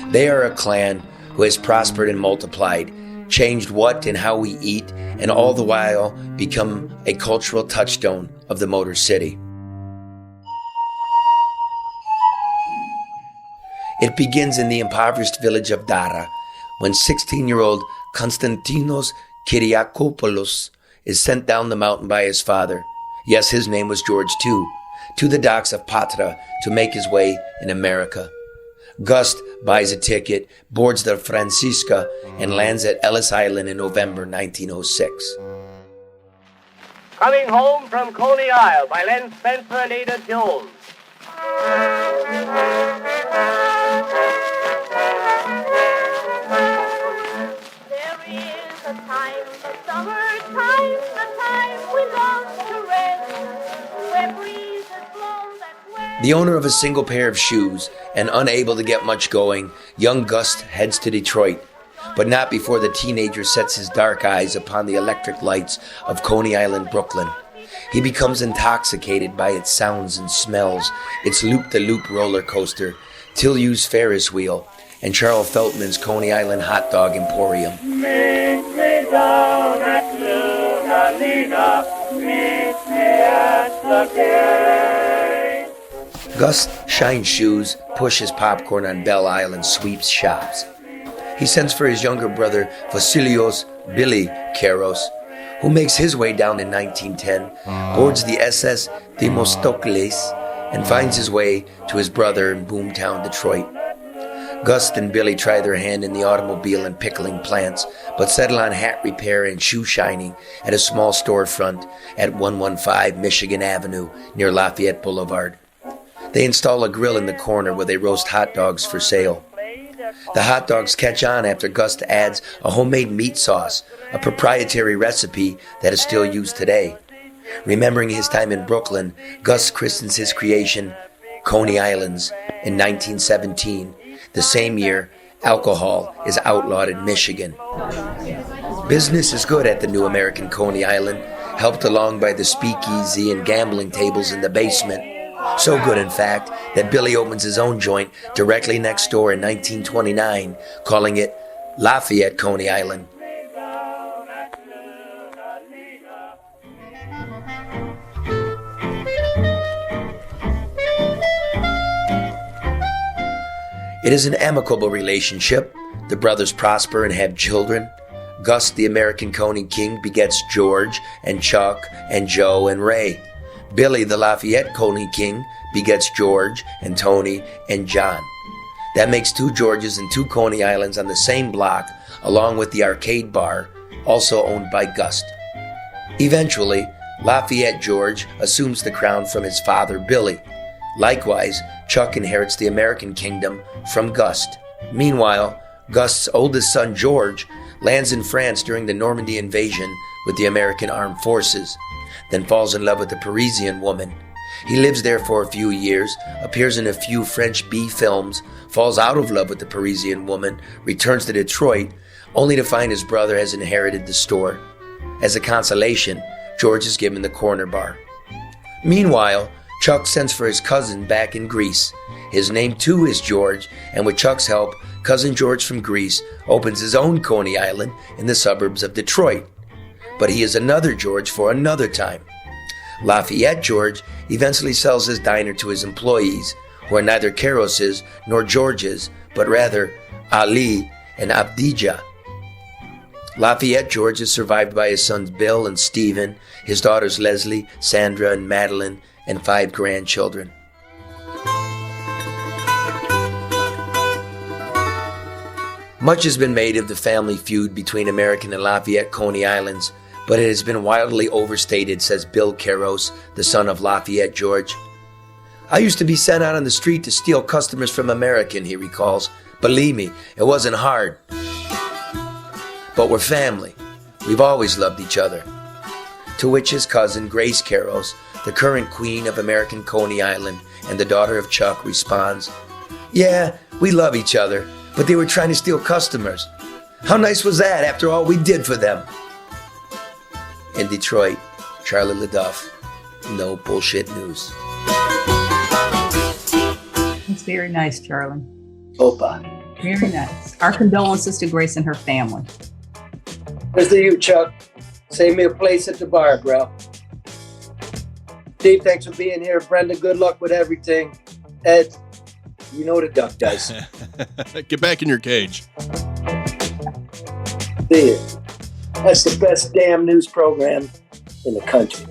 They are a clan who has prospered and multiplied, changed what and how we eat, and all the while become a cultural touchstone of the Motor City. It begins in the impoverished village of Dara, when 16-year-old Konstantinos Kyriakopoulos is sent down the mountain by his father. Yes, his name was George too, to the docks of Patra to make his way in America. Gust buys a ticket, boards the Francisca, and lands at Ellis Island in November 1906. Coming home from Coney Isle by Len Spencer and Ada Jones. There is a time, the summertime, the time we love to rest, where breezes blow that way. The owner of a single pair of shoes and unable to get much going, young Gust heads to Detroit, but not before the teenager sets his dark eyes upon the electric lights of Coney Island, Brooklyn. He becomes intoxicated by its sounds and smells, its loop-the-loop roller coaster, Tilly's Ferris wheel, and Charles Feltman's Coney Island hot dog emporium. Meet me down at Luna Lena, meet me at the gate. Gus shines shoes, pushes popcorn on Belle Isle, and sweeps shops. He sends for his younger brother, Vasilios Billy Caros, who makes his way down in 1910, boards the SS Themistocles, and finds his way to his brother in boomtown Detroit. Gus and Billy try their hand in the automobile and pickling plants, but settle on hat repair and shoe shining at a small storefront at 115 Michigan Avenue near Lafayette Boulevard. They install a grill in the corner where they roast hot dogs for sale. The hot dogs catch on after Gus adds a homemade meat sauce, a proprietary recipe that is still used today. Remembering his time in Brooklyn, Gus christens his creation Coney Islands in 1917, the same year alcohol is outlawed in Michigan. Business is good at the new American Coney Island, helped along by the speakeasy and gambling tables in the basement. So good, in fact, that Billy opens his own joint directly next door in 1929, calling it Lafayette Coney Island. It is an amicable relationship. The brothers prosper and have children. Gus, the American Coney King, begets George and Chuck and Joe and Ray. Billy, the Lafayette Coney King, begets George and Tony and John. That makes 2 Georges and 2 Coney Islands on the same block, along with the arcade bar, also owned by Gust. Eventually, Lafayette George assumes the crown from his father, Billy. Likewise, Chuck inherits the American kingdom from Gust. Meanwhile, Gust's oldest son, George, lands in France during the Normandy invasion with the American armed forces, then falls in love with a Parisian woman. He lives there for a few years, appears in a few French B films, falls out of love with the Parisian woman, returns to Detroit, only to find his brother has inherited the store. As a consolation, George is given the corner bar. Meanwhile, Chuck sends for his cousin back in Greece. His name too is George, and with Chuck's help, cousin George from Greece opens his own Coney Island in the suburbs of Detroit. But he is another George for another time. Lafayette George eventually sells his diner to his employees, who are neither Caroses nor Georges, but rather Ali and Abdijah. Lafayette George is survived by his sons Bill and Stephen, his daughters Leslie, Sandra, and Madeline, and 5 grandchildren. Much has been made of the family feud between American and Lafayette Coney Islands, but it has been wildly overstated, says Bill Caros, the son of Lafayette George. I used to be sent out on the street to steal customers from American, he recalls. Believe me, it wasn't hard. But we're family. We've always loved each other. To which his cousin, Grace Caros, the current queen of American Coney Island and the daughter of Chuck, responds, "Yeah, we love each other, but they were trying to steal customers. How nice was that after all we did for them?" In Detroit, Charlie LeDuff, No Bullshit News. That's very nice, Charlie. Opa. Very nice. Our condolences to Grace and her family. Here's to you, Chuck. Save me a place at the bar, bro. Steve, thanks for being here. Brenda, good luck with everything. Ed, you know what a duck does. Get back in your cage. See ya. That's the best damn news program in the country.